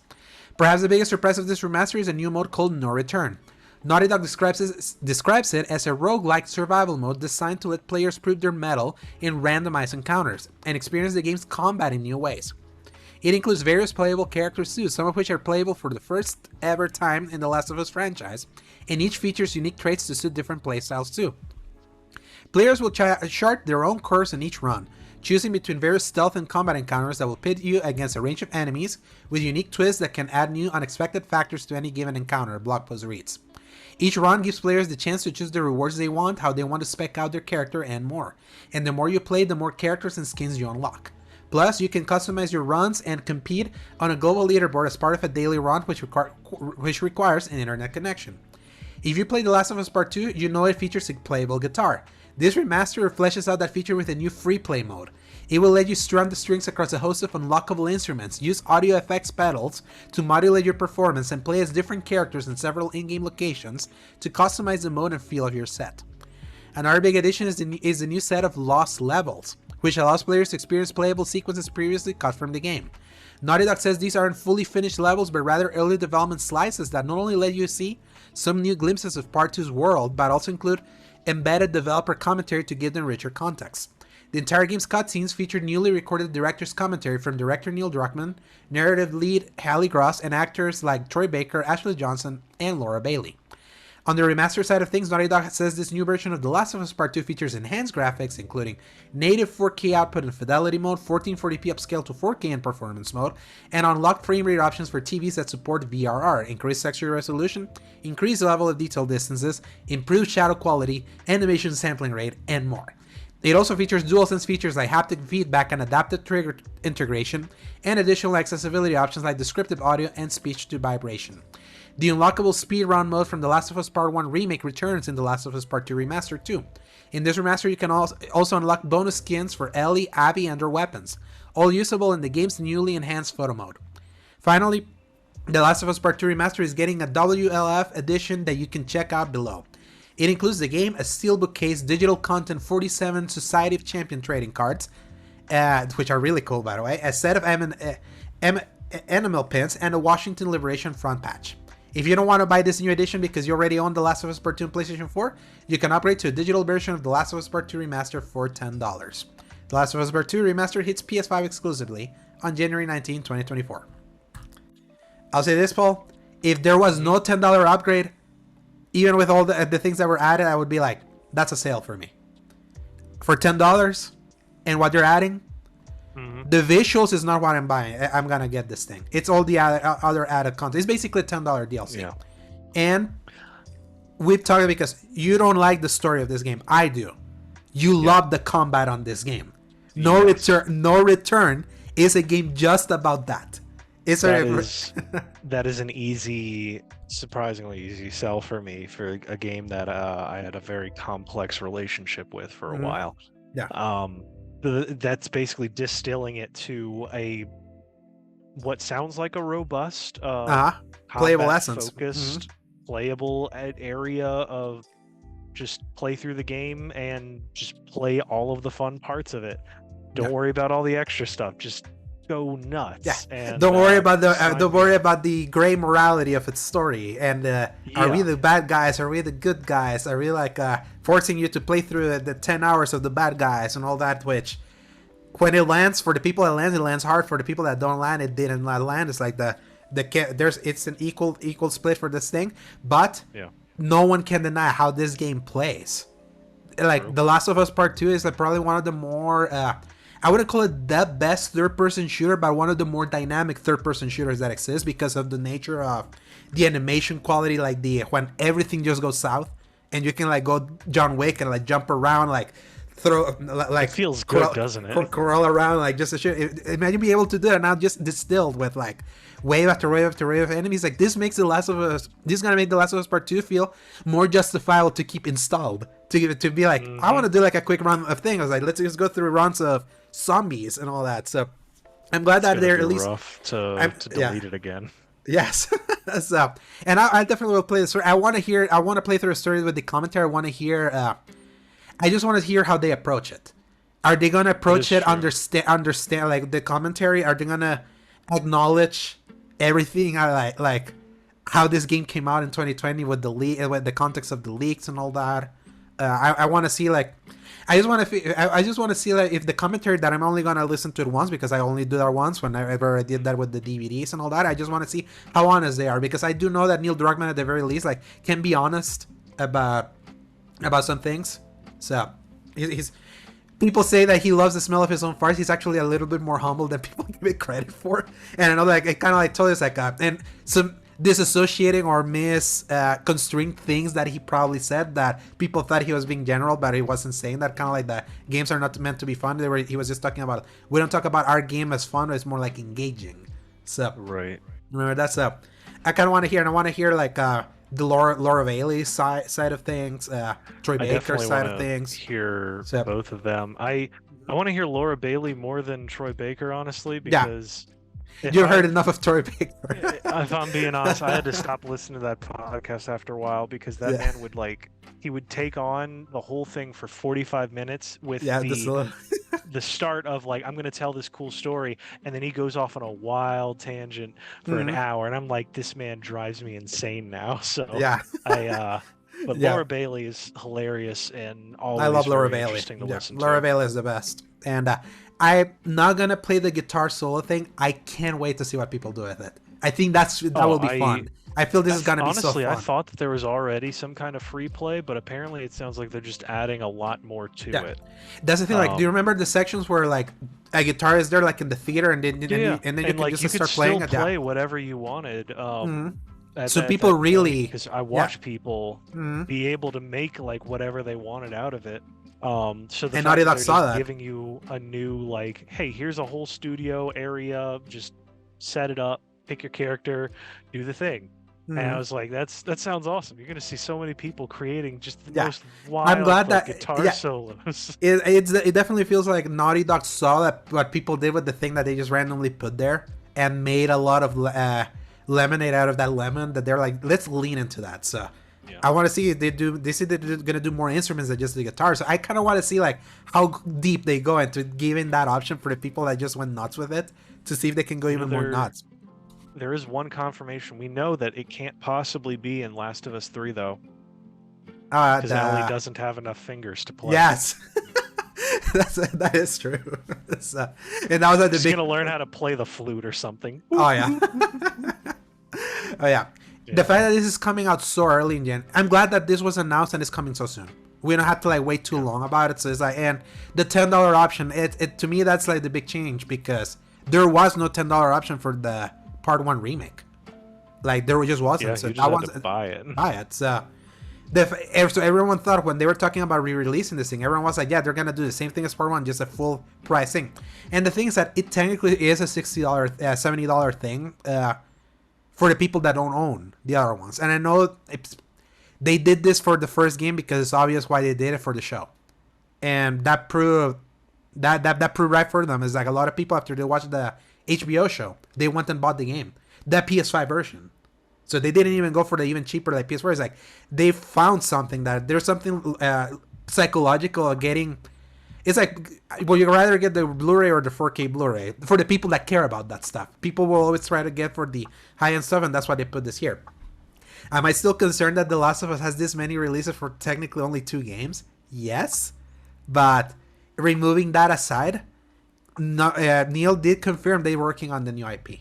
Perhaps the biggest surprise of this remaster is a new mode called No Return. Naughty Dog describes it as a roguelike survival mode designed to let players prove their mettle in randomized encounters and experience the game's combat in new ways. It includes various playable characters too, some of which are playable for the first ever time in the Last of Us franchise, and each features unique traits to suit different playstyles too. Players will chart their own course in each run, choosing between various stealth and combat encounters that will pit you against a range of enemies with unique twists that can add new unexpected factors to any given encounter, a blog post reads. Each run gives players the chance to choose the rewards they want, how they want to spec out their character, and more. And the more you play, the more characters and skins you unlock. Plus, you can customize your runs and compete on a global leaderboard as part of a daily run, which requires an internet connection. If you play The Last of Us Part 2, you know it features a playable guitar. This remaster fleshes out that feature with a new free play mode. It will let you strum the strings across a host of unlockable instruments, use audio effects pedals to modulate your performance, and play as different characters in several in-game locations to customize the mode and feel of your set. Another big addition is the new set of lost levels, which allows players to experience playable sequences previously cut from the game. Naughty Dog says these aren't fully finished levels, but rather early development slices that not only let you see some new glimpses of Part 2's world, but also include embedded developer commentary to give them richer context. The entire game's cutscenes featured newly recorded director's commentary from director Neil Druckmann, narrative lead Hallie Gross, and actors like Troy Baker, Ashley Johnson, and Laura Bailey. On the remaster side of things, Naughty Dog says this new version of The Last of Us Part 2 features enhanced graphics, including native 4K output in fidelity mode, 1440p upscale to 4K in performance mode, and unlocked frame rate options for TVs that support VRR, increased texture resolution, increased level of detail distances, improved shadow quality, animation sampling rate, and more. It also features DualSense features like haptic feedback and adaptive trigger integration, and additional accessibility options like descriptive audio and speech to vibration. The unlockable speedrun mode from The Last of Us Part 1 Remake returns in The Last of Us Part 2 Remastered too. In this remaster, you can also unlock bonus skins for Ellie, Abby, and her weapons, all usable in the game's newly enhanced photo mode. Finally, The Last of Us Part 2 Remastered is getting a WLF edition that you can check out below. It includes the game, a steelbook case, digital content, 47 Society of Champion trading cards, which are really cool by the way, a set of enamel pins, and a Washington Liberation front patch. If you don't want to buy this new edition because you already own The Last of Us Part 2 on PlayStation 4, you can upgrade to a digital version of The Last of Us Part 2 Remastered for $10. The Last of Us Part 2 Remastered hits PS5 exclusively on January 19, 2024. I'll say this, Paul. If there was no $10 upgrade, even with all the things that were added, I would be like, that's a sale for me. For $10 and what they're adding, the visuals is not what I'm buying. I'm going to get this thing. It's all the other added content. It's basically a $10 DLC. Yeah. And we've talked because you don't like the story of this game. I do. You love the combat on this game. No Return is a game just about that. That is an surprisingly easy sell for me for a game that I had a very complex relationship with for a while. Yeah. That's basically distilling it to what sounds like a robust, playable essence, focused, playable area of just play through the game and just play all of the fun parts of it. Don't worry about all the extra stuff. Just go nuts. Yeah. And, don't worry about the gray morality of its story. And are we the bad guys? Are we the good guys? Are we like forcing you to play through the 10 hours of the bad guys and all that? Which, when it lands, for the people that land, it lands hard. For the people that don't land, it didn't land. It's like the It's an equal split for this thing, but Yeah. no one can deny how this game plays. Like True. The Last of Us Part 2 is like probably one of the more I wouldn't call it the best third-person shooter, but one of the more dynamic third-person shooters that exist because of the nature of the animation quality, like when everything just goes south and you can like go John Wick and like jump around, like throw like It feels good, doesn't it? Crawl around like just a shoot. Imagine being able to do it now, just distilled with like wave after wave after wave of enemies. Like this makes the Last of Us. This is gonna make the Last of Us Part 2 feel more justifiable to keep installed. To be like, I want to do like a quick run of things. I was like, let's just go through runs of zombies and all that. So I'm glad that they're at least rough to delete it again. Yes. So, and I definitely will play the story. I want to play through a story with the commentary. I want to hear. I just want to hear how they approach it. Are they gonna approach it understand like the commentary? Are they gonna acknowledge everything? Like how this game came out in 2020 with with the context of the leaks and all that. I want to see like. I just want to see like if the commentary that I'm only gonna listen to it once because I only do that once whenever I did that with the DVDs and all that. I just want to see how honest they are because I do know that Neil Druckmann at the very least like can be honest about some things. So he's people say that he loves the smell of his own farts. He's actually a little bit more humble than people give it credit for. And I know like it kind of like told us like and some disassociating or misconstruing things that he probably said that people thought he was being general, but he wasn't saying that. Kind of like the games are not meant to be fun. He was just talking about we don't talk about our game as fun. It's more like engaging. So right. Remember that's I kind of want to hear, and I want to hear like the Laura Bailey's side of things, Troy Baker's side of things. Hear both of them. I want to hear Laura Bailey more than Troy Baker, honestly, because. Yeah. You've heard enough of Troy Baker. If I'm being honest, I had to stop listening to that podcast after a while because that man would he would take on the whole thing for 45 minutes with the start of like, I'm going to tell this cool story. And then he goes off on a wild tangent for an hour. And I'm like, this man drives me insane now. So but Laura Bailey is hilarious and always I love Laura Bailey. Interesting to listen to. Laura Bailey is the best. And I'm not gonna play the guitar solo thing. I can't wait to see what people do with it. I think that will be fun. I feel this is gonna be so fun. Honestly, I thought that there was already some kind of free play, but apparently it sounds like they're just adding a lot more to it. That's the thing. Like, do you remember the sections where like a guitar is there, like in the theater, and then you can just start playing? You could still play whatever you wanted. So people really, because I watched people be able to make like whatever they wanted out of it. So the Naughty Dog saw that, giving you a new like, hey, here's a whole studio area, just set it up, pick your character, do the thing. And I was like, that sounds awesome. You're gonna see so many people creating just the most wild I'm glad that guitar solos. It definitely feels like Naughty Dog saw that what people did with the thing that they just randomly put there and made a lot of lemonade out of that lemon. That they're like, let's lean into that. So. Yeah. I want to see if they say they're gonna do more instruments than just the guitar. So I kind of want to see like how deep they go into giving that option for the people that just went nuts with it to see if they can go even more nuts. There is one confirmation. We know that it can't possibly be in Last of Us 3 though, because Ellie doesn't have enough fingers to play. Yes. That is true. And that was like She's gonna learn how to play the flute or something. Oh yeah. Oh yeah. The fact that this is coming out so early in Jan, I'm glad that this was announced and it's coming so soon. We don't have to like wait too long about it. So it's like, and the $10 option, it to me that's like the big change because there was no $10 option for the Part 1 remake. Like there just wasn't. Yeah, so you just had to buy it. So everyone thought when they were talking about re-releasing this thing, everyone was like, yeah, they're gonna do the same thing as Part 1, just a full price thing. And the thing is that it technically is a $60, $70 thing. For the people that don't own the other ones. And I know they did this for the first game because it's obvious why they did it for the show. And that proved that proved right for them. Is like a lot of people after they watched the HBO show, they went and bought the game. That PS5 version. So they didn't even go for the even cheaper like PS4. It's like they found something that there's something psychological of getting. It's like, well, you'd rather get the Blu-ray or the 4K Blu-ray for the people that care about that stuff. People will always try to get for the high-end stuff, and that's why they put this here. Am I still concerned that The Last of Us has this many releases for technically only 2 games? Yes. But removing that aside, Neil did confirm they're working on the new IP.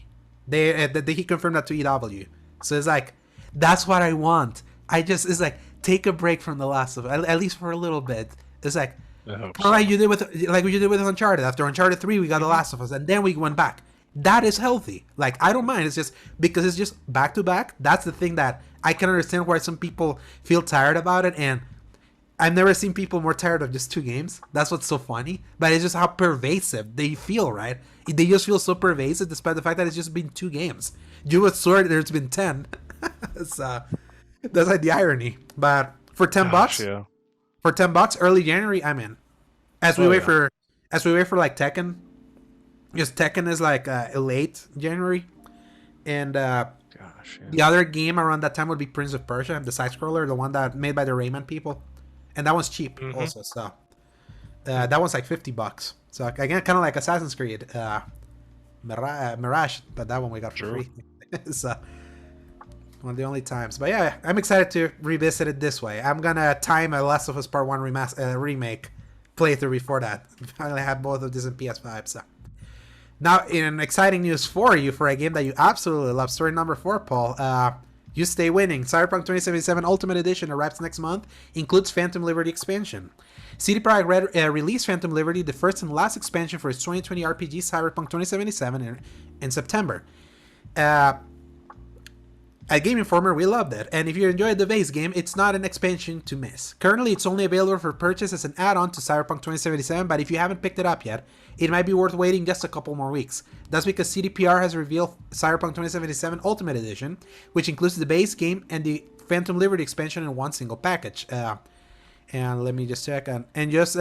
He confirmed that to EW. So it's like, that's what I want. It's like, take a break from The Last of Us, at least for a little bit. It's like, like you did with Uncharted. After Uncharted 3, we got The Last of Us, and then we went back. That is healthy. Like, I don't mind. It's just because it's just back to back. That's the thing that I can understand why some people feel tired about it, and I've never seen people more tired of just 2 games. That's what's so funny. But it's just how pervasive they feel, right? They just feel so pervasive despite the fact that it's just been 2 games. You with Sword, there's been 10. That's like the irony. But for $10, for $10, early January, I'm in. As we wait for like Tekken. Because Tekken is like late January. And the other game around that time would be Prince of Persia, the side scroller, the one that made by the Rayman people. And that one's cheap also, so that one's like $50. So again, kind of like Assassin's Creed, Mirage, but that one we got for free. So one of the only times. But yeah, I'm excited to revisit it this way. I'm gonna time a Last of Us Part 1 remake playthrough before that. I finally have both of these in PS5. So now, in exciting news for you, for a game that you absolutely love, story number 4, Paul. You stay winning. Cyberpunk 2077 Ultimate Edition arrives next month. Includes Phantom Liberty expansion. CDPR released Phantom Liberty, the first and last expansion for its 2020 RPG Cyberpunk 2077 in September. At Game Informer, we loved it, and if you enjoyed the base game, it's not an expansion to miss. Currently, it's only available for purchase as an add-on to Cyberpunk 2077, but if you haven't picked it up yet, it might be worth waiting just a couple more weeks. That's because CDPR has revealed Cyberpunk 2077 Ultimate Edition, which includes the base game and the Phantom Liberty expansion in one single package. And let me just check, and just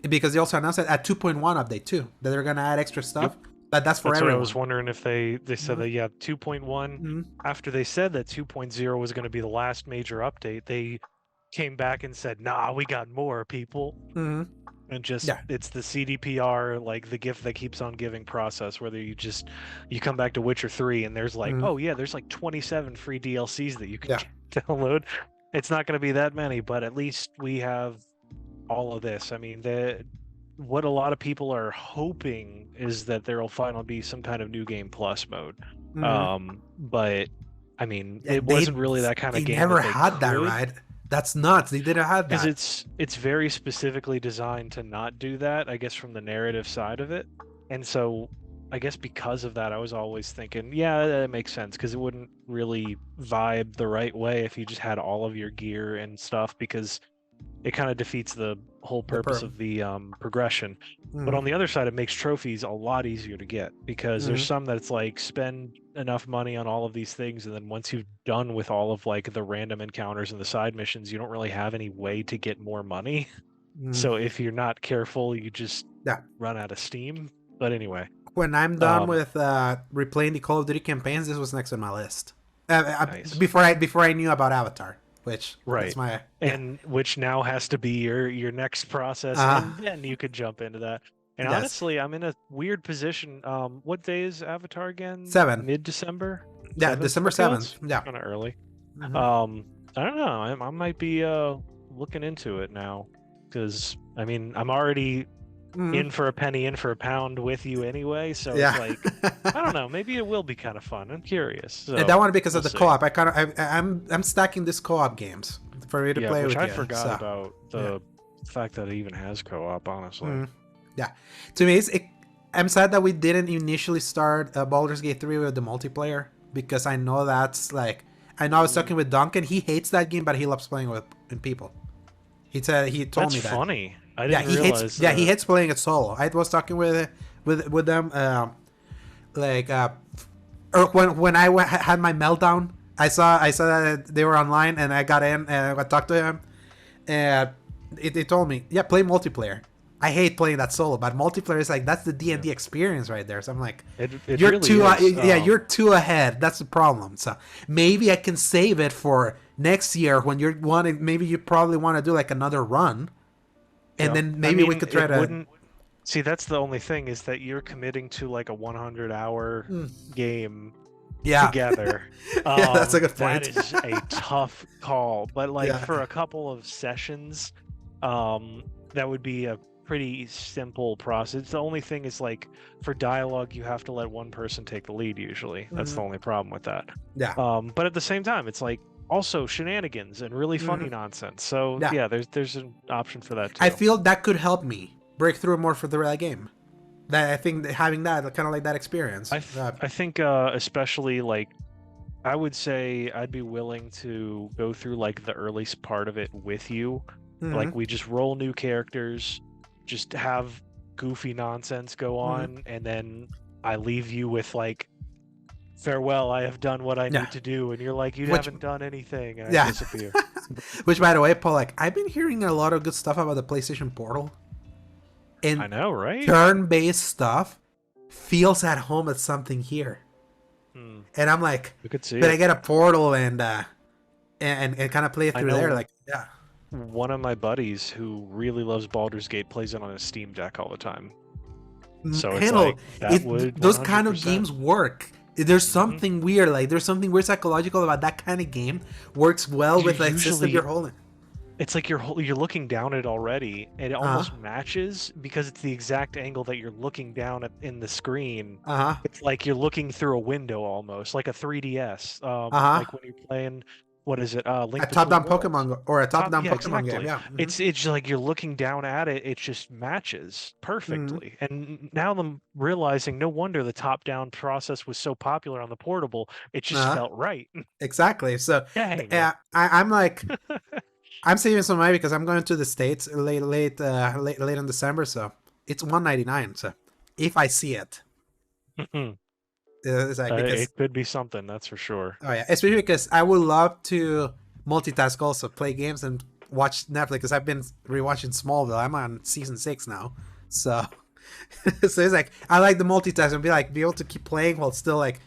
because they also announced it at 2.1 update too, that they're gonna add extra stuff. Yep. But that's for everyone. What I was wondering if they said that 2.1 after they said that 2.0 was going to be the last major update, they came back and said, "Nah, we got more, people." And just it's the CDPR, like the gift that keeps on giving process, whether you come back to Witcher 3 and there's like there's like 27 free DLCs that you can download. It's not going to be that many, but at least we have all of this. I mean, what a lot of people are hoping is that there will finally be some kind of new game plus mode. But I mean, it wasn't really that kind of game. They never had that, right? That's nuts. They didn't have that. Because it's very specifically designed to not do that, I guess, from the narrative side of it. And so I guess because of that, I was always thinking, that makes sense, because it wouldn't really vibe the right way if you just had all of your gear and stuff, because it kind of defeats the whole purpose of the progression. But on the other side, it makes trophies a lot easier to get, because there's some that's like spend enough money on all of these things, and then once you've done with all of like the random encounters and the side missions, you don't really have any way to get more money. So if you're not careful, you just run out of steam. But anyway, when I'm done with replaying the Call of Duty campaigns, this was next on my list. Nice. Before I knew about Avatar. Which which now has to be your next process, and then you could jump into that. And honestly, I'm in a weird position. What day is Avatar again? 7. Mid-December. Yeah, 7th? December 7th. Yeah, kind of early. I don't know. I might be looking into it now, because I mean, I'm already in for a penny, in for a pound with you anyway. So it's like, I don't know. Maybe it will be kind of fun. I'm curious. So, and that one because of the co-op. I'm stacking this co-op games for me to play with you. I forgot about the fact that it even has co-op. Honestly, to me, I'm sad that we didn't initially start Baldur's Gate 3 with the multiplayer, because I know that's like, I was talking with Duncan. He hates that game, but he loves playing with people. He told me that. That's funny. I didn't realize. He hates playing it solo. I was talking with them, or when I had my meltdown. I saw that they were online, and I got in and I talked to him, and they told me, play multiplayer. I hate playing that solo, but multiplayer is like, that's the D&D experience right there. So I'm like, you're really too you're too ahead. That's the problem. So maybe I can save it for next year when maybe you probably want to do like another run. And then maybe we could try to... See, that's the only thing, is that you're committing to like a 100-hour game together. That's a good point. That is a tough call. But like for a couple of sessions, that would be a pretty simple process. The only thing is, like, for dialogue, you have to let one person take the lead usually. That's the only problem with that. Yeah. But at the same time, it's like also shenanigans and really funny nonsense. So Yeah. there's an option for that too. I feel that could help me break through more for the real game. That I think that having that kind of like that experience. I think especially, like, I would say I'd be willing to go through like the early part of it with you. Like, we just roll new characters, just have goofy nonsense go on, and then I leave you with like, farewell, I have done what I need to do, and you're like, you haven't done anything, and I disappear. Which, by the way, Paul, like, I've been hearing a lot of good stuff about the PlayStation Portal. And I know, right? Turn-based stuff feels at home at something here. And I'm like, did I get a Portal and kind of play it through there? Like, yeah. One of my buddies who really loves Baldur's Gate plays it on a Steam Deck all the time. So it's like, those kind of games work. There's something weird, like there's something weird psychological about that kind of game. Works well with like system you're holding. It's like you're looking down it already, and it almost matches because it's the exact angle that you're looking down at in the screen. It's like you're looking through a window almost, like a 3DS. Like when you're playing, what is it? Link a top-down Pokemon or a top-down Pokemon game. Yeah, it's like you're looking down at it. It just matches perfectly. And now I'm realizing, no wonder the top-down process was so popular on the portable. It just felt right. Exactly. So I'm like, I'm saving some money because I'm going to the States late in December. So it's $199. So if I see it. It's like, it could be something, that's for sure. Oh yeah, especially because I would love to multitask, also play games and watch Netflix, because I've been rewatching Smallville. I'm on season 6 now, so so it's like I like the multitask and be able to keep playing while still like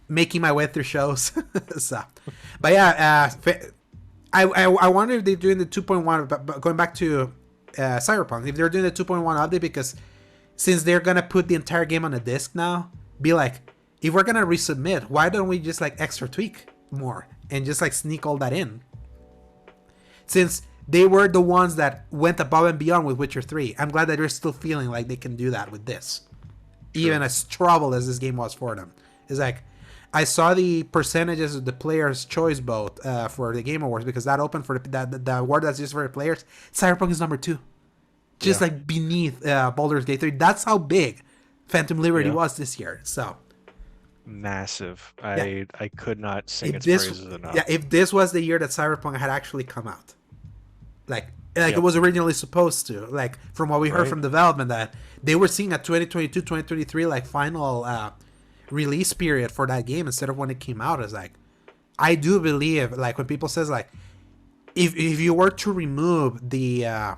making my way through shows. So, but yeah, I wonder if they're doing the 2.1. But going back to Cyberpunk, if they're doing the 2.1 update, because since they're gonna put the entire game on a disc now, be like, if we're gonna resubmit, why don't we just like extra tweak more and just like sneak all that in? Since they were the ones that went above and beyond with Witcher 3, I'm glad that they're still feeling like they can do that with this. Sure. Even as troubled as this game was for them. It's like, I saw the percentages of the players' choice vote for the Game Awards, because that opened for the award that's just for the players. Cyberpunk is number 2. Just like beneath Baldur's Gate 3. That's how big Phantom Liberty was this year. So massive. I could not sing its praises enough. Yeah, if this was the year that Cyberpunk had actually come out, like it was originally supposed to, like from what we heard from development, that they were seeing a 2022, 2023 like final release period for that game instead of when it came out. Is like, I do believe, like when people says like, if you were to remove the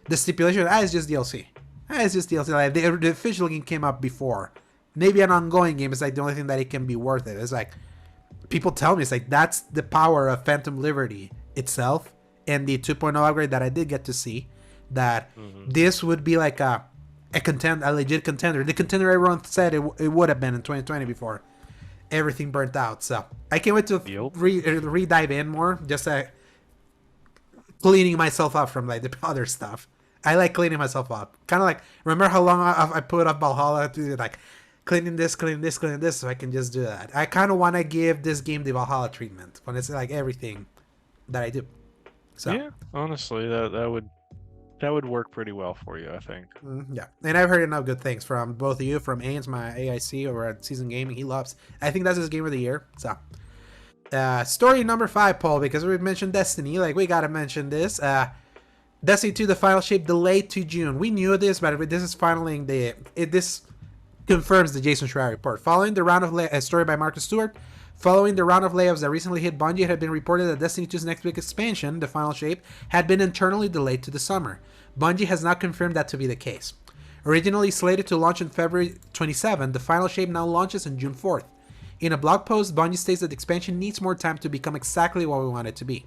stipulation, it's just DLC. It's just DLC. Like the official game came up before. Maybe an ongoing game is like the only thing that it can be worth it. It's like, people tell me, it's like, that's the power of Phantom Liberty itself and the 2.0 upgrade that I did get to see. That this would be like a legit contender. The contender everyone said it would have been in 2020 before everything burnt out. So I can't wait to re-dive in more. Just cleaning myself up from like the other stuff. I like cleaning myself up. Kind of like, remember how long I put up Valhalla to like cleaning this, so I can just do that. I kind of want to give this game the Valhalla treatment when it's like everything that I do. So yeah, honestly, that would work pretty well for you, I think. Yeah, and I've heard enough good things from both of you, from Ains, my AIC over at Season Gaming. He loves. I think that's his game of the year. So. Story number 5, Paul, because we mentioned Destiny, like we gotta mention this. Destiny 2, the final shape delayed to June. We knew this, but this is finally this confirms the Jason Schreier report. Following the round of a story by Marcus Stewart, following the round of layoffs that recently hit Bungie, it had been reported that Destiny 2's next big expansion, the final shape, had been internally delayed to the summer. Bungie has now confirmed that to be the case. Originally slated to launch on February 27, the final shape now launches on June 4th. In a blog post, Bungie states that the expansion needs more time to become exactly what we want it to be.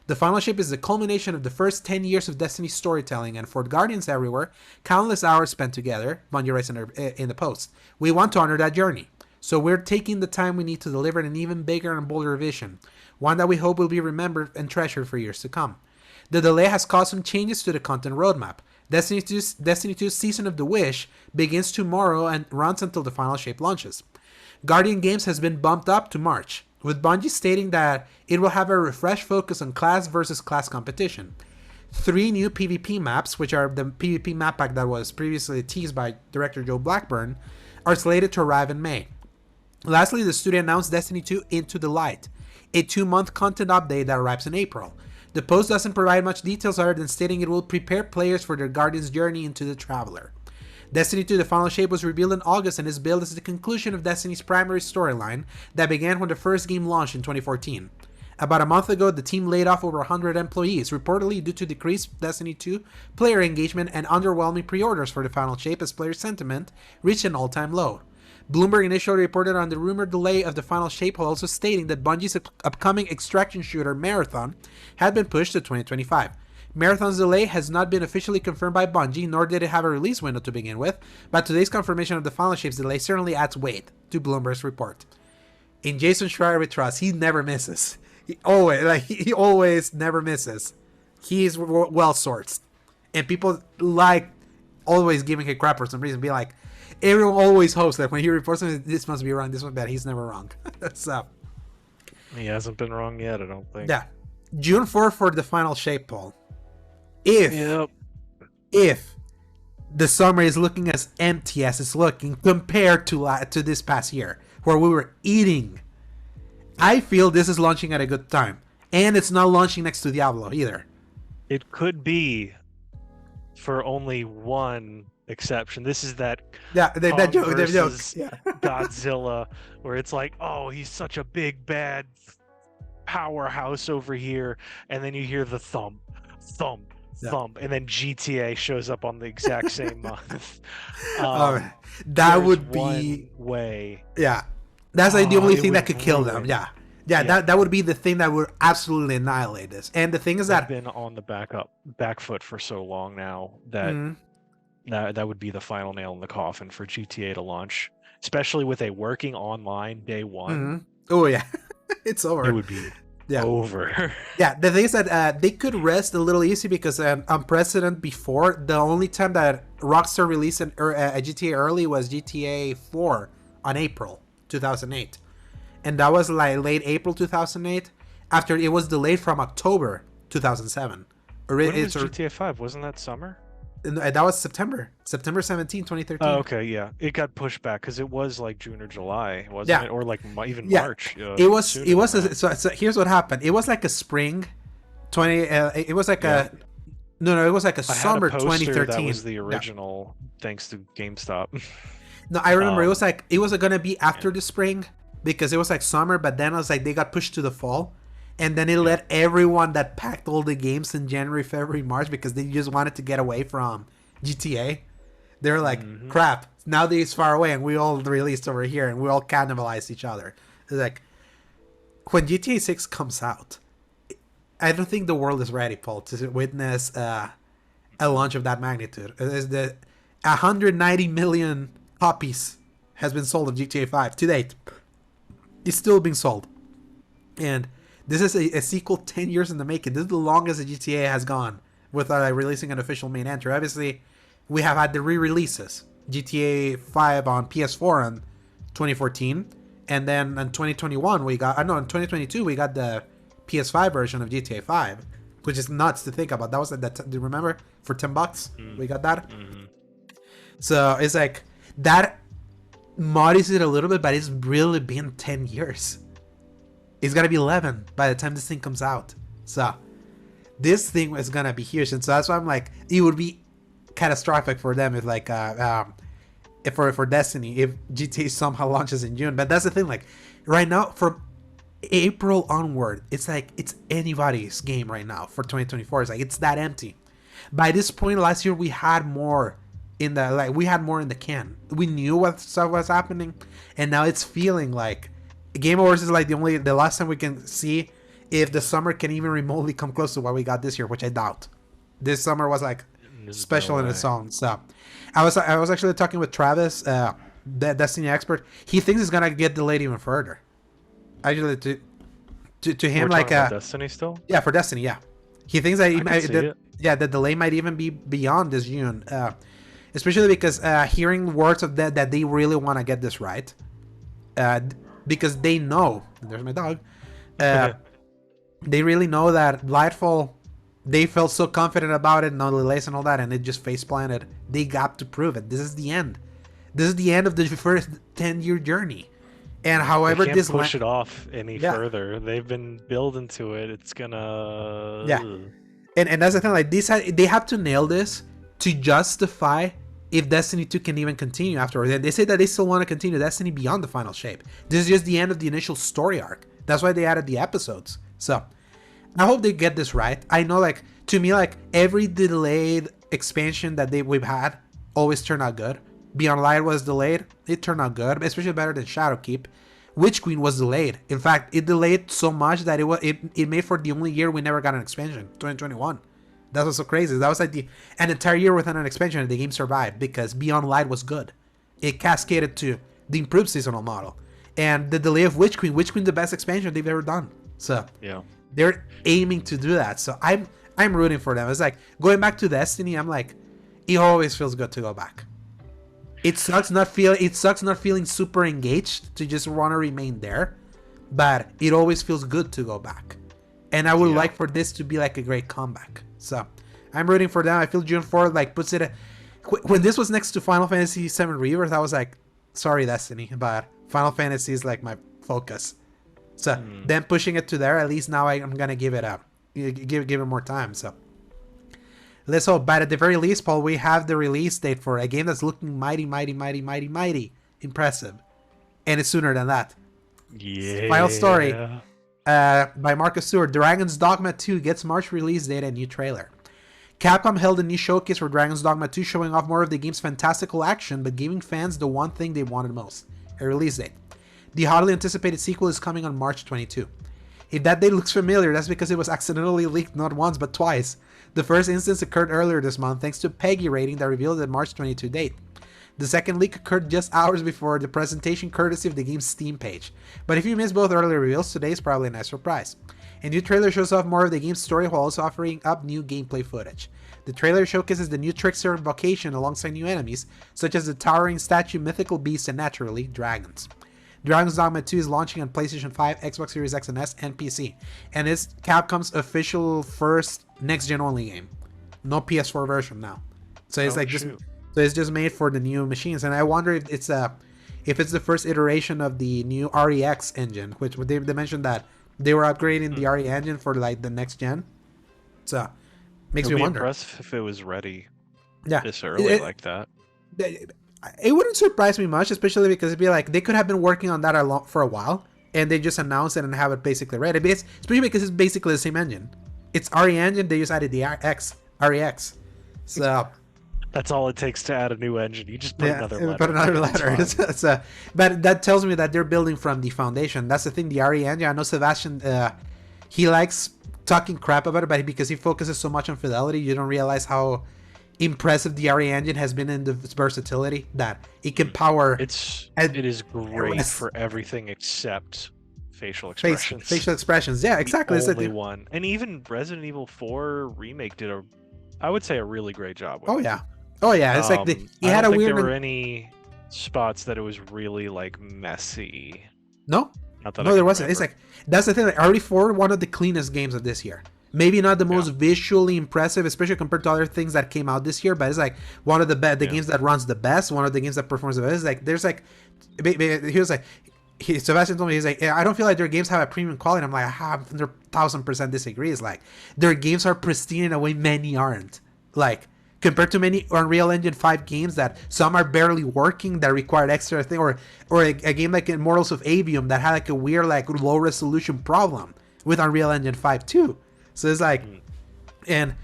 The final shape is the culmination of the first 10 years of Destiny storytelling, and for Guardians everywhere, countless hours spent together, Bungie writes in the post. We want to honor that journey, so we're taking the time we need to deliver an even bigger and bolder vision, one that we hope will be remembered and treasured for years to come. The delay has caused some changes to the content roadmap. Destiny 2's Season of the Wish begins tomorrow and runs until the final shape launches. Guardian Games has been bumped up to March, with Bungie stating that it will have a refreshed focus on class versus class competition. 3 new PvP maps, which are the PvP map pack that was previously teased by director Joe Blackburn, are slated to arrive in May. Lastly, the studio announced Destiny 2 Into the Light, a 2-month content update that arrives in April. The post doesn't provide much details other than stating it will prepare players for their Guardian's journey into the Traveler. Destiny 2 The Final Shape was revealed in August and is billed as the conclusion of Destiny's primary storyline that began when the first game launched in 2014. About a month ago, the team laid off over 100 employees, reportedly due to decreased Destiny 2 player engagement and underwhelming pre-orders for The Final Shape as player sentiment reached an all-time low. Bloomberg initially reported on the rumored delay of The Final Shape while also stating that Bungie's upcoming extraction shooter Marathon had been pushed to 2025. Marathon's delay has not been officially confirmed by Bungie, nor did it have a release window to begin with, but today's confirmation of The Final Shape's delay certainly adds weight to Bloomberg's report. In Jason Schreier we trust, he never misses. He always never misses. He's well sourced. And people like always giving him crap for some reason, be like, everyone always hopes that when he reports something, this must be wrong, this must be bad. He's never wrong. So he hasn't been wrong yet, I don't think. Yeah. June 4th for The Final Shape poll. If the summer is looking as empty as it's looking compared to this past year, where we were eating, I feel this is launching at a good time. And it's not launching next to Diablo either. It could be, for only one exception. This is that that joke. Yeah. Godzilla, where it's like, oh, he's such a big bad powerhouse over here, and then you hear the thump, and then GTA shows up on the exact same month. That would be way. Yeah, that's like the only thing that could kill them. Yeah. That would be the thing that would absolutely annihilate this. And the thing is that been on the back foot for so long now that that would be the final nail in the coffin for GTA to launch, especially with a working online day one. Oh yeah, it's over. It would be over. Yeah, the thing is that they could rest a little easy because on precedent before, the only time that Rockstar released a GTA early was GTA 4 on April 2008. And that was like late April 2008 after it was delayed from October 2007. When was GTA 5? Wasn't that summer? That was September 17, 2013. Oh, okay, yeah. It got pushed back because it was like June or July, wasn't it? Or like even March. It was. So here's what happened. It was like a spring 20. It was like a. No. It was like a summer 2013. That was the original, thanks to GameStop. No, I remember it was gonna be after the spring because it was like summer, but then it was like they got pushed to the fall. And then it let everyone that packed all the games in January, February, March because they just wanted to get away from GTA. They were like, crap, now that it's far away and we all released over here and we all cannibalized each other. It's like, when GTA 6 comes out, I don't think the world is ready, Paul, to witness a launch of that magnitude. 190 million copies has been sold of GTA 5 to date. It's still being sold. And this is a sequel 10 years in the making. This is the longest a GTA has gone without releasing an official main entry. Obviously, we have had the re-releases. GTA 5 on PS4 in 2014. And then in 2021, in 2022, we got the PS5 version of GTA 5, which is nuts to think about. That was do you remember? For $10, we got that. So it's like, that muddies it a little bit, but it's really been 10 years. It's gonna be 11 by the time this thing comes out. So this thing is gonna be huge, and so that's why I'm like, it would be catastrophic for them if like if for Destiny if GTA somehow launches in June. But that's the thing, like right now from April onward, it's like it's anybody's game right now for 2024. It's like it's that empty. By this point last year we had more in the can. We knew what stuff was happening, and now it's feeling like Game Awards is like the last time we can see if the summer can even remotely come close to what we got this year, which I doubt. This summer was like special in its own. So I was actually talking with Travis, the Destiny expert. He thinks it's gonna get delayed even further. Actually, to him, like Destiny still. Yeah, for Destiny, yeah. He thinks that, the delay might even be beyond this June. Especially because hearing words of that they really want to get this right. Because they know, there's my dog, they really know that Lightfall, they felt so confident about it, no delays and all that, and it just face planted. They got to prove it. This is the end. This is the end of the first 10-year journey. And however, they can't push it off any further. They've been building to it. It's gonna... Yeah. And that's the thing, like, they have to nail this to justify if Destiny 2 can even continue afterwards. And they say that they still want to continue Destiny beyond the final shape. This is just the end of the initial story arc. That's why they added the episodes. So I hope they get this right. I know, like, to me, like, every delayed expansion that we've had always turned out good. Beyond Light was delayed. It turned out good, especially better than Shadowkeep. Witch Queen was delayed. In fact, it delayed so much that it made for the only year we never got an expansion, 2021. That was so crazy. That was like an entire year without an expansion, and the game survived because Beyond Light was good. It cascaded to the improved seasonal model. And the delay of Witch Queen the best expansion they've ever done. So yeah, they're aiming to do that. So I'm rooting for them. It's like going back to Destiny. I'm like, it always feels good to go back. It sucks not feeling super engaged to just want to remain there, but it always feels good to go back. And I would like for this to be like a great comeback. So I'm rooting for them. I feel June 4th like puts it when this was next to Final Fantasy VII Rebirth, I was like, sorry Destiny, but Final Fantasy is like my focus. So then pushing it to there, at least now I'm gonna give it up, give it more time. So let's hope. But at the very least, Paul, we have the release date for a game that's looking mighty impressive, and it's sooner than that. Yeah. Final story. By Marcus Stewart, Dragon's Dogma 2 gets March release date and new trailer. Capcom held a new showcase for Dragon's Dogma 2, showing off more of the game's fantastical action, but giving fans the one thing they wanted most, a release date. The hotly anticipated sequel is coming on March 22. If that date looks familiar, that's because it was accidentally leaked not once but twice. The first instance occurred earlier this month thanks to a PEGI rating that revealed the March 22 date. The second leak occurred just hours before the presentation, courtesy of the game's Steam page. But if you missed both earlier reveals, today is probably a nice surprise. A new trailer shows off more of the game's story while also offering up new gameplay footage. The trailer showcases the new Trickster invocation alongside new enemies, such as the towering statue, mythical beasts, and naturally, dragons. Dragon's Dogma 2 is launching on PlayStation 5, Xbox Series X and S, and PC, and is Capcom's official first next-gen only game. No PS4 version now. So it's so it's just made for the new machines, and I wonder if it's the first iteration of the new REX engine, which they mentioned that they were upgrading the RE engine for like the next gen. So makes me wonder. Impressive if it was ready this early like that. It wouldn't surprise me much, especially because it'd be like they could have been working on that for a while, and they just announced it and have it basically ready. Especially because it's basically the same engine. It's RE engine. They just added the REX. So. That's all it takes to add a new engine. You just put another letter. Put another letter. But that tells me that they're building from the foundation. That's the thing, the RE engine. I know Sebastian, he likes talking crap about it, but because he focuses so much on fidelity, you don't realize how impressive the RE engine has been in its versatility, that it can power... It is great for everything except facial expressions. Facial expressions, yeah, exactly. The only one. And even Resident Evil 4 Remake did I would say a really great job with it. Oh yeah, it's like he had a weird. There were any spots that it was really like messy. No, there wasn't. It's like that's the thing. Like, RE4, one of the cleanest games of this year. Maybe not the most visually impressive, especially compared to other things that came out this year, but it's like one of the games that runs the best, one of the games that performs the best. It's like there's like he was like. Sebastian told me, he's like, I don't feel like their games have a premium quality. I'm like, 1,000% disagree. It's like their games are pristine in a way many aren't. Like compared to many Unreal Engine 5 games that some are barely working, that required extra thing, or a game like Immortals of Avium that had like a weird like low resolution problem with Unreal Engine 5 too. So it's like, and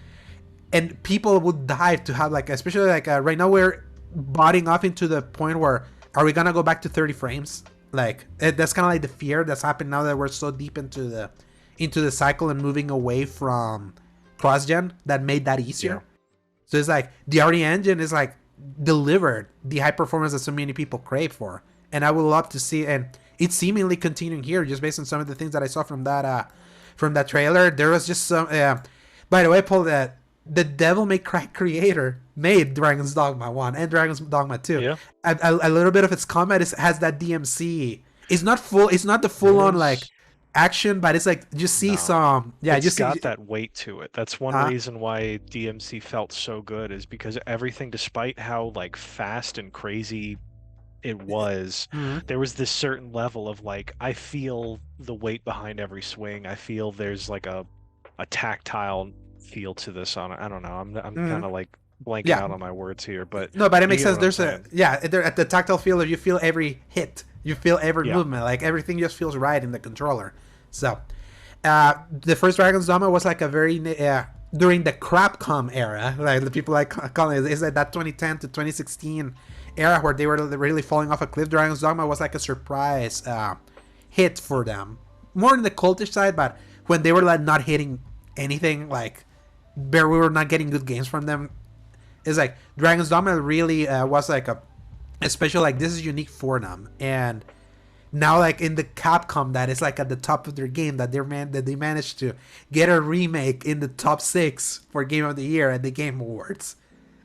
people would dive to have like, especially like right now we're botting off into the point where are we gonna go back to 30 frames? Like that's kind of like the fear that's happened now that we're so deep into the cycle and moving away from cross-gen that made that easier. So it's like the RE engine is like delivered the high performance that so many people crave for, and I would love to see, and it's seemingly continuing here just based on some of the things that I saw from that trailer. There was just some but By the way, Paul, that the Devil May Cry creator made Dragon's Dogma 1 and Dragon's Dogma 2. Yeah. A little bit of its combat has that DMC. It's not full. It's not the full on like action, but it's like just see some. Yeah, it's just got that weight to it. That's one reason why DMC felt so good, is because everything, despite how like fast and crazy it was, there was this certain level of like, I feel the weight behind every swing. I feel there's like a tactile feel to this. I don't know. I'm kind of like blanking out on my words here, but no, but it makes sense. There's at the tactile feel, you feel every hit, you feel every movement, like everything just feels right in the controller. So, the first Dragon's Dogma was like a very during the Capcom era, like the people like calling it, is like that 2010 to 2016 era where they were really falling off a cliff. Dragon's Dogma was like a surprise hit for them, more on the cultish side, but when they were like not hitting anything, like we were not getting good games from them. It's like Dragon's Dogma really was like a special, like this is unique for them, and now like in the Capcom that is like at the top of their game, that they managed to get a remake in the top 6 for Game of the Year at the Game Awards.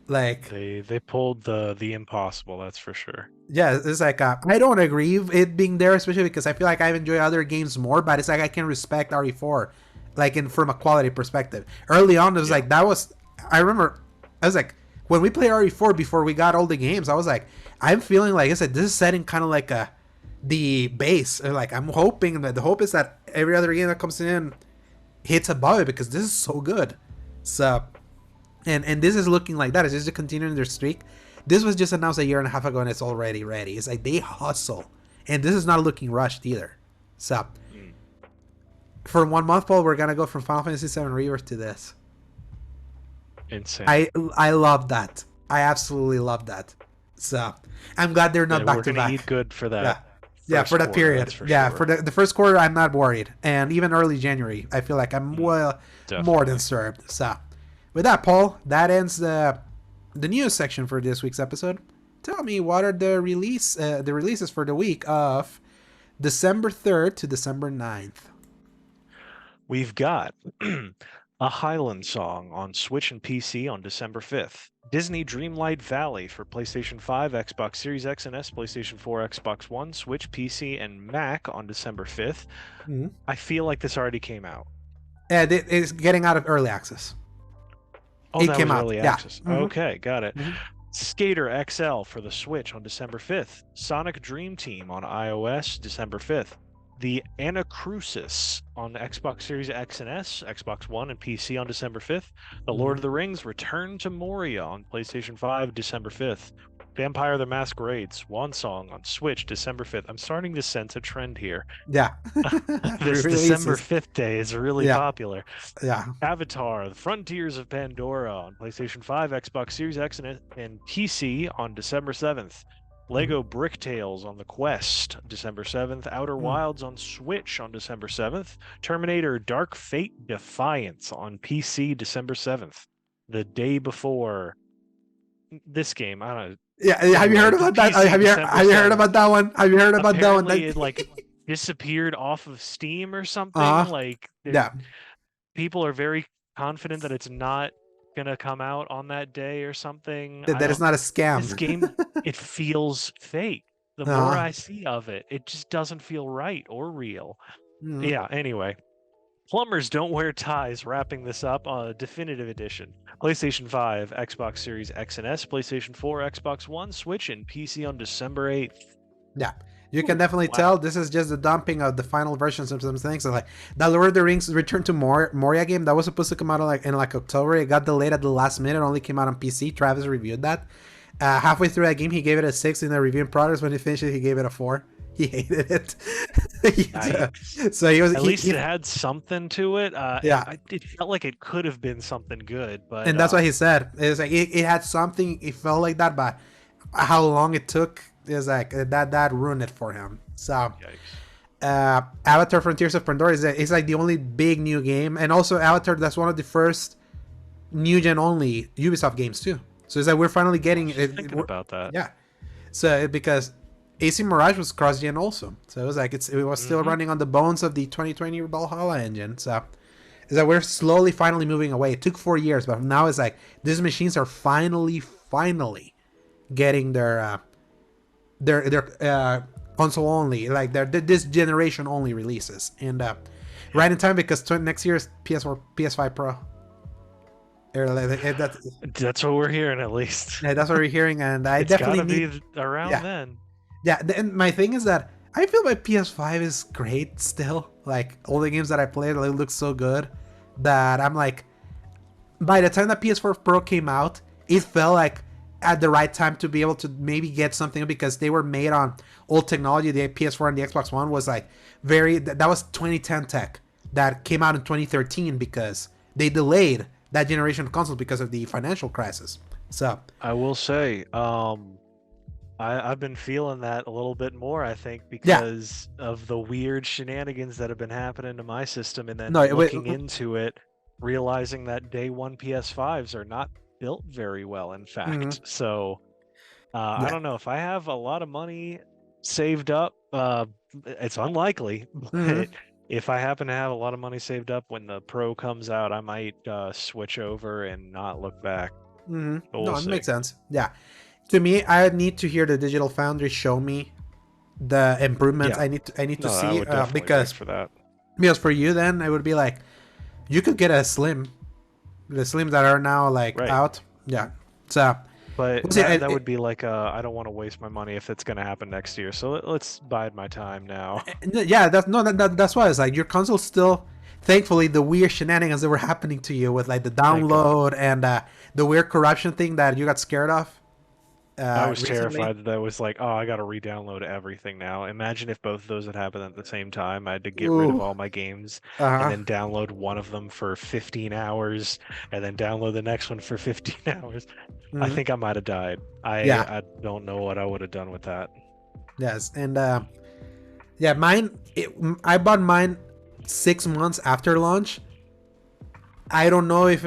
Like they pulled the impossible, that's for sure. Yeah, it's like I don't agree with it being there, especially because I feel like I enjoy other games more, but it's like I can respect RE4 like from a quality perspective. Early on it was like I remember I was like, when we played RE4 before we got all the games, I was like, I'm feeling like I said, this is setting kind of like the base. Like I'm hoping that the hope is that every other game that comes in hits above it, because this is so good. So and this is looking like that. It's just continuing their streak. This was just announced a year and a half ago and it's already ready. It's like they hustle, and this is not looking rushed either. So for 1 month, Paul, we're gonna go from Final Fantasy VII Rebirth to this. Insane. I love that. I absolutely love that. So I'm glad they're not back to back. We're gonna eat good for that. Yeah, for that period. For the first quarter, I'm not worried, and even early January, I feel like I'm more than served. So with that, Paul, that ends the news section for this week's episode. Tell me, what are the releases for the week of December 3rd to December 9th? We've got a Highland Song on Switch and PC on December 5th. Disney Dreamlight Valley for PlayStation 5, Xbox Series X and S, PlayStation 4, Xbox One, Switch, PC, and Mac on December 5th. Mm-hmm. I feel like this already came out. It's getting out of early access. Oh, it came out. Early access. Yeah. Mm-hmm. Okay, got it. Mm-hmm. Skater XL for the Switch on December 5th. Sonic Dream Team on iOS December 5th. The Anacrusis on Xbox Series X and S, Xbox One, and PC on December 5th. The Lord of the Rings Return to Moria on PlayStation 5, December 5th. Vampire the Masquerade Swan Song on Switch, December 5th. I'm starting to sense a trend here. Yeah. This December 5th day is really popular. Yeah. Avatar, The Frontiers of Pandora on PlayStation 5, Xbox Series X and PC on December 7th. Lego Brick Tales on the Quest, December 7th. Outer Wilds on Switch on December 7th. Terminator Dark Fate Defiance on PC, December 7th. The day before this game, I don't know. Yeah, have you heard about that? Have you heard about that one? Have you heard about that one? It like disappeared off of Steam or something. People are very confident that it's not gonna come out on that day or something. That is not a scam. This game, it feels fake. The more I see of it, it just doesn't feel right or real. Yeah, anyway. Plumbers Don't Wear Ties, wrapping this up on a definitive edition. PlayStation 5, Xbox Series X and S, PlayStation 4, Xbox One, Switch, and PC on December 8th. Yeah. You can definitely tell this is just the dumping of the final versions of some things. So like the Lord of the Rings Return to Moria game that was supposed to come out in October. It got delayed at the last minute. Only came out on PC. Travis reviewed that. Halfway through that game, he gave it a 6 in the review in progress. When he finished it, he gave it a 4. He hated it. So he was. At least it had something to it. It felt like it could have been something good, but that's what he said. It was like it had something. It felt like that, but how long it took is like that ruined it for him. So Avatar Frontiers of Pandora is like the only big new game, and also Avatar, that's one of the first new gen only Ubisoft games too. So it's like we're finally getting thinking about that. Yeah. So because AC Mirage was cross gen also, so it was like it was still running on the bones of the 2020 Valhalla engine. So is that we're slowly, finally moving away. It took 4 years, but now it's like these machines are finally getting their console only, like their this generation only releases, and right in time because next year is PS4, PS5 Pro. That's what we're hearing, at least. Yeah, that's what we're hearing, and I it's definitely gotta be around then. Yeah, and my thing is that I feel my PS5 is great still. Like all the games that I played, they look so good that I'm like, by the time that PS4 Pro came out, it felt like at the right time to be able to maybe get something because they were made on old technology. The PS4 and the Xbox One was like that was 2010 tech that came out in 2013 because they delayed that generation of consoles because of the financial crisis. So I will say, I've been feeling that a little bit more, I think, because of the weird shenanigans that have been happening to my system, and then looking into it, realizing that day one PS5s are not built very well, in fact. So I don't know if I have a lot of money saved up. It's unlikely, but if I happen to have a lot of money saved up when the Pro comes out, I might switch over and not look back. No, it makes sense. Yeah. To me, I need to hear the Digital Foundry show me the improvements. I need to see because for that. Because for you, then it would be like you could get the slims that are now like out. Yeah. So, but that would be like I don't want to waste my money if it's going to happen next year. So let's bide my time now. Yeah, that's why it's like your console still. Thankfully, the weird shenanigans that were happening to you with like the download and the weird corruption thing that you got scared of. I was terrified that I was like, oh, I got to re-download everything now. Imagine if both of those had happened at the same time. I had to get rid of all my games and then download one of them for 15 hours and then download the next one for 15 hours. I think I might have died. I don't know what I would have done with that. Yes, and mine. I bought mine 6 months after launch. I don't know if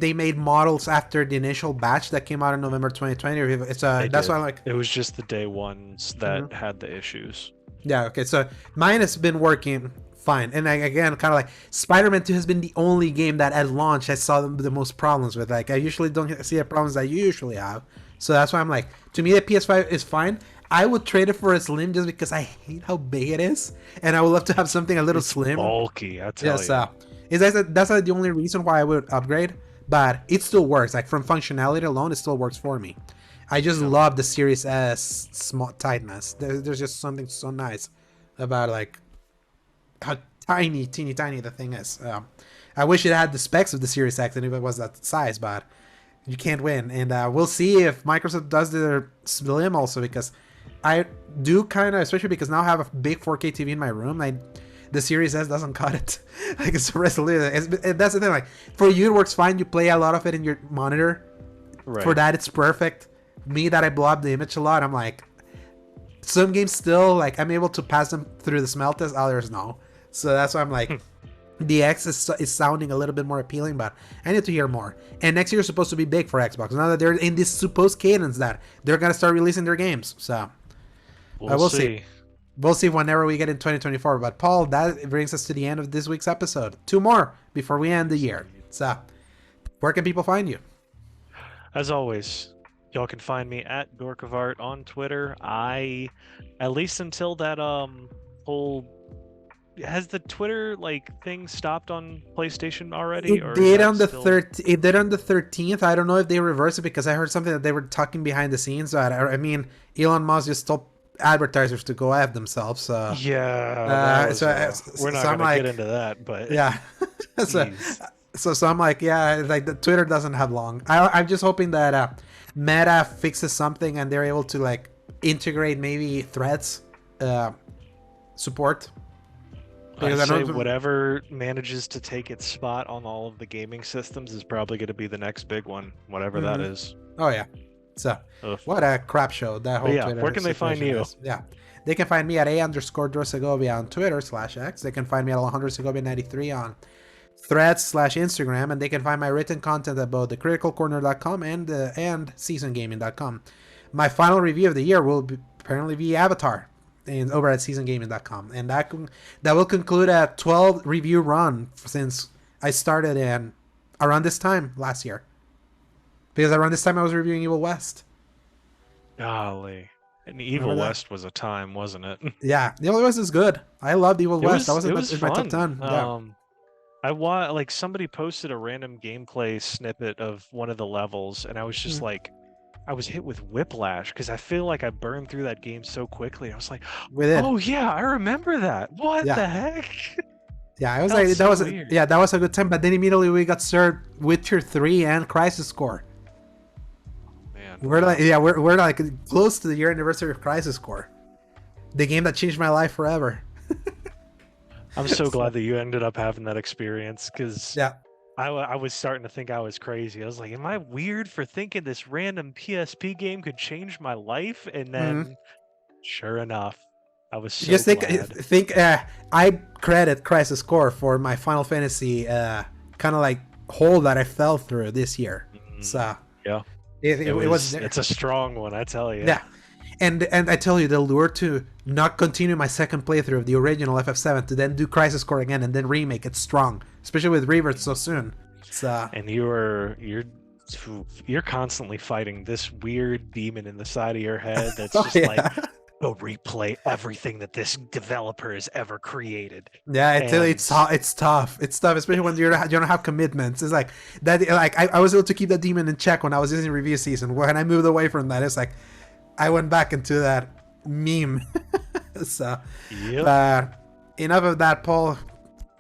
they made models after the initial batch that came out in November 2020, or if it's that's why I'm like. It was just the day ones that had the issues. Yeah. Okay. So mine has been working fine, and again, kind of like Spider-Man 2 has been the only game that at launch I saw the most problems with. Like I usually don't see the problems that you usually have, so that's why I'm like, to me the PS5 is fine. I would trade it for a slim just because I hate how big it is, and I would love to have something a little slim. Bulky, I tell you. That's the only reason why I would upgrade, but it still works. Like from functionality alone, it still works for me. I just love the Series S small tightness. There's just something so nice about like how teeny tiny the thing is. I wish it had the specs of the Series X and if it was that size, but you can't win. And we'll see if Microsoft does their slim also, because I do kind of, especially because now I have a big 4K TV in my room. The Series S doesn't cut it. Like it's resolution. That's the thing. Like for you, it works fine. You play a lot of it in your monitor. Right. For that, it's perfect. Me, that I blow up the image a lot. I'm like, some games still like I'm able to pass them through the smell test. Others no. So that's why I'm like, the X is sounding a little bit more appealing. But I need to hear more. And next year is supposed to be big for Xbox. Now that they're in this supposed cadence that they're gonna start releasing their games. So we'll see. We'll see whenever we get in 2024. But Paul, that brings us to the end of this week's episode. 2 more before we end the year. So, where can people find you? As always, y'all can find me at Dork of Art on Twitter. At least until that whole, has the Twitter thing stopped on PlayStation already? It did on the 13th. I don't know if they reversed it because I heard something that they were talking behind the scenes. But I mean, Elon Musk just told advertisers to go at themselves. We're not gonna get into that, but yeah. so I'm like, the Twitter doesn't have long. I'm just hoping that Meta fixes something and they're able to integrate maybe Threads support. Because I say whatever manages to take its spot on all of the gaming systems is probably going to be the next big one, whatever that is. Oh yeah. So, what a crap show that whole Twitter where can they find you? Yeah, they can find me at _Drosegovia on Twitter /X. They can find me at Alejandro Segovia 93 on Threads /Instagram, and they can find my written content at both thecriticalcorner.com and seasongaming.com. My final review of the year will apparently be Avatar, and over at seasongaming.com, and that will conclude a 12 review run since I started in around this time last year. Because around this time I was reviewing Evil West. Golly. And Evil West was a time, wasn't it? Yeah, Evil West is good. I loved Evil West. That was in my top 10. Yeah. Like somebody posted a random gameplay snippet of one of the levels, and I was just like, I was hit with whiplash because I feel like I burned through that game so quickly. I was like, oh yeah, I remember that. What the heck? Yeah, I was like, that was a good time. But then immediately we got served Witcher 3 and Crisis Core. Man, we're like close to the year anniversary of Crisis Core, the game that changed my life forever. I'm so glad that you ended up having that experience, because I was starting to think I was crazy. I was like, am I weird for thinking this random PSP game could change my life? And then, sure enough, I was so glad. I credit Crisis Core for my Final Fantasy kind of like hole that I fell through this year. So yeah, it's a strong one, I tell you. Yeah. And I tell you, the lure to not continue my second playthrough of the original FF7 to then do Crisis Core again and then remake it strong, especially with Rebirth so soon. So and you're constantly fighting this weird demon in the side of your head that's just like, go replay everything that this developer has ever created. Yeah, it's tough. It's tough, especially when you don't have commitments. It's like that. Like I was able to keep that demon in check when I was using review season. When I moved away from that, it's like I went back into that meme. So, enough of that, Paul.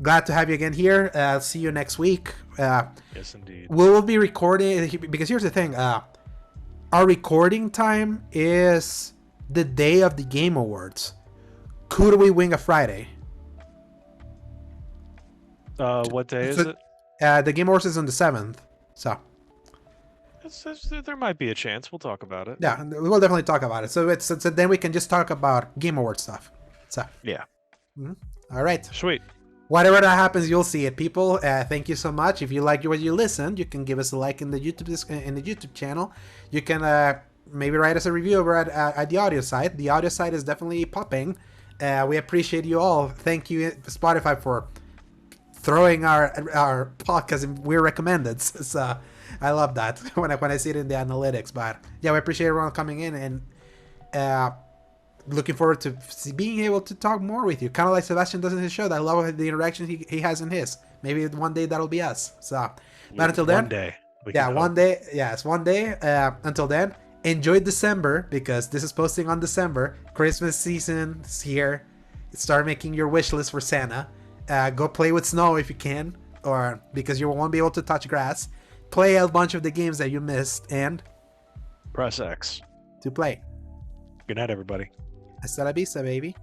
Glad to have you again here. See you next week. Yes, indeed. We will be recording, because here's the thing. Our recording time is the day of the Game Awards. Could we wing a Friday? What day is it? The Game Awards is on the 7th. So there might be a chance. We'll talk about it. Yeah, we'll definitely talk about it. So then we can just talk about Game Award stuff. So yeah. All right. Sweet. Whatever that happens, you'll see it, people. Thank you so much. If you like what you listened, you can give us a like in the YouTube channel. You can maybe write us a review over at the audio site. The audio site is definitely popping. We appreciate you all. Thank you, Spotify, for throwing our podcast in we're recommended. So I love that when I see it in the analytics. But yeah, we appreciate everyone coming in and looking forward to being able to talk more with you. Kind of like Sebastian does in his show. I love the interaction he has in his. Maybe one day that'll be us. So, but until then, one day. One day. Yes, one day. Until then, enjoy December, because this is posting on December. Christmas season is here. Start making your wish list for Santa. Go play with snow if you can, or because you won't be able to touch grass. Play a bunch of the games that you missed and press X to play. Good night, everybody. Hasta la vista, baby.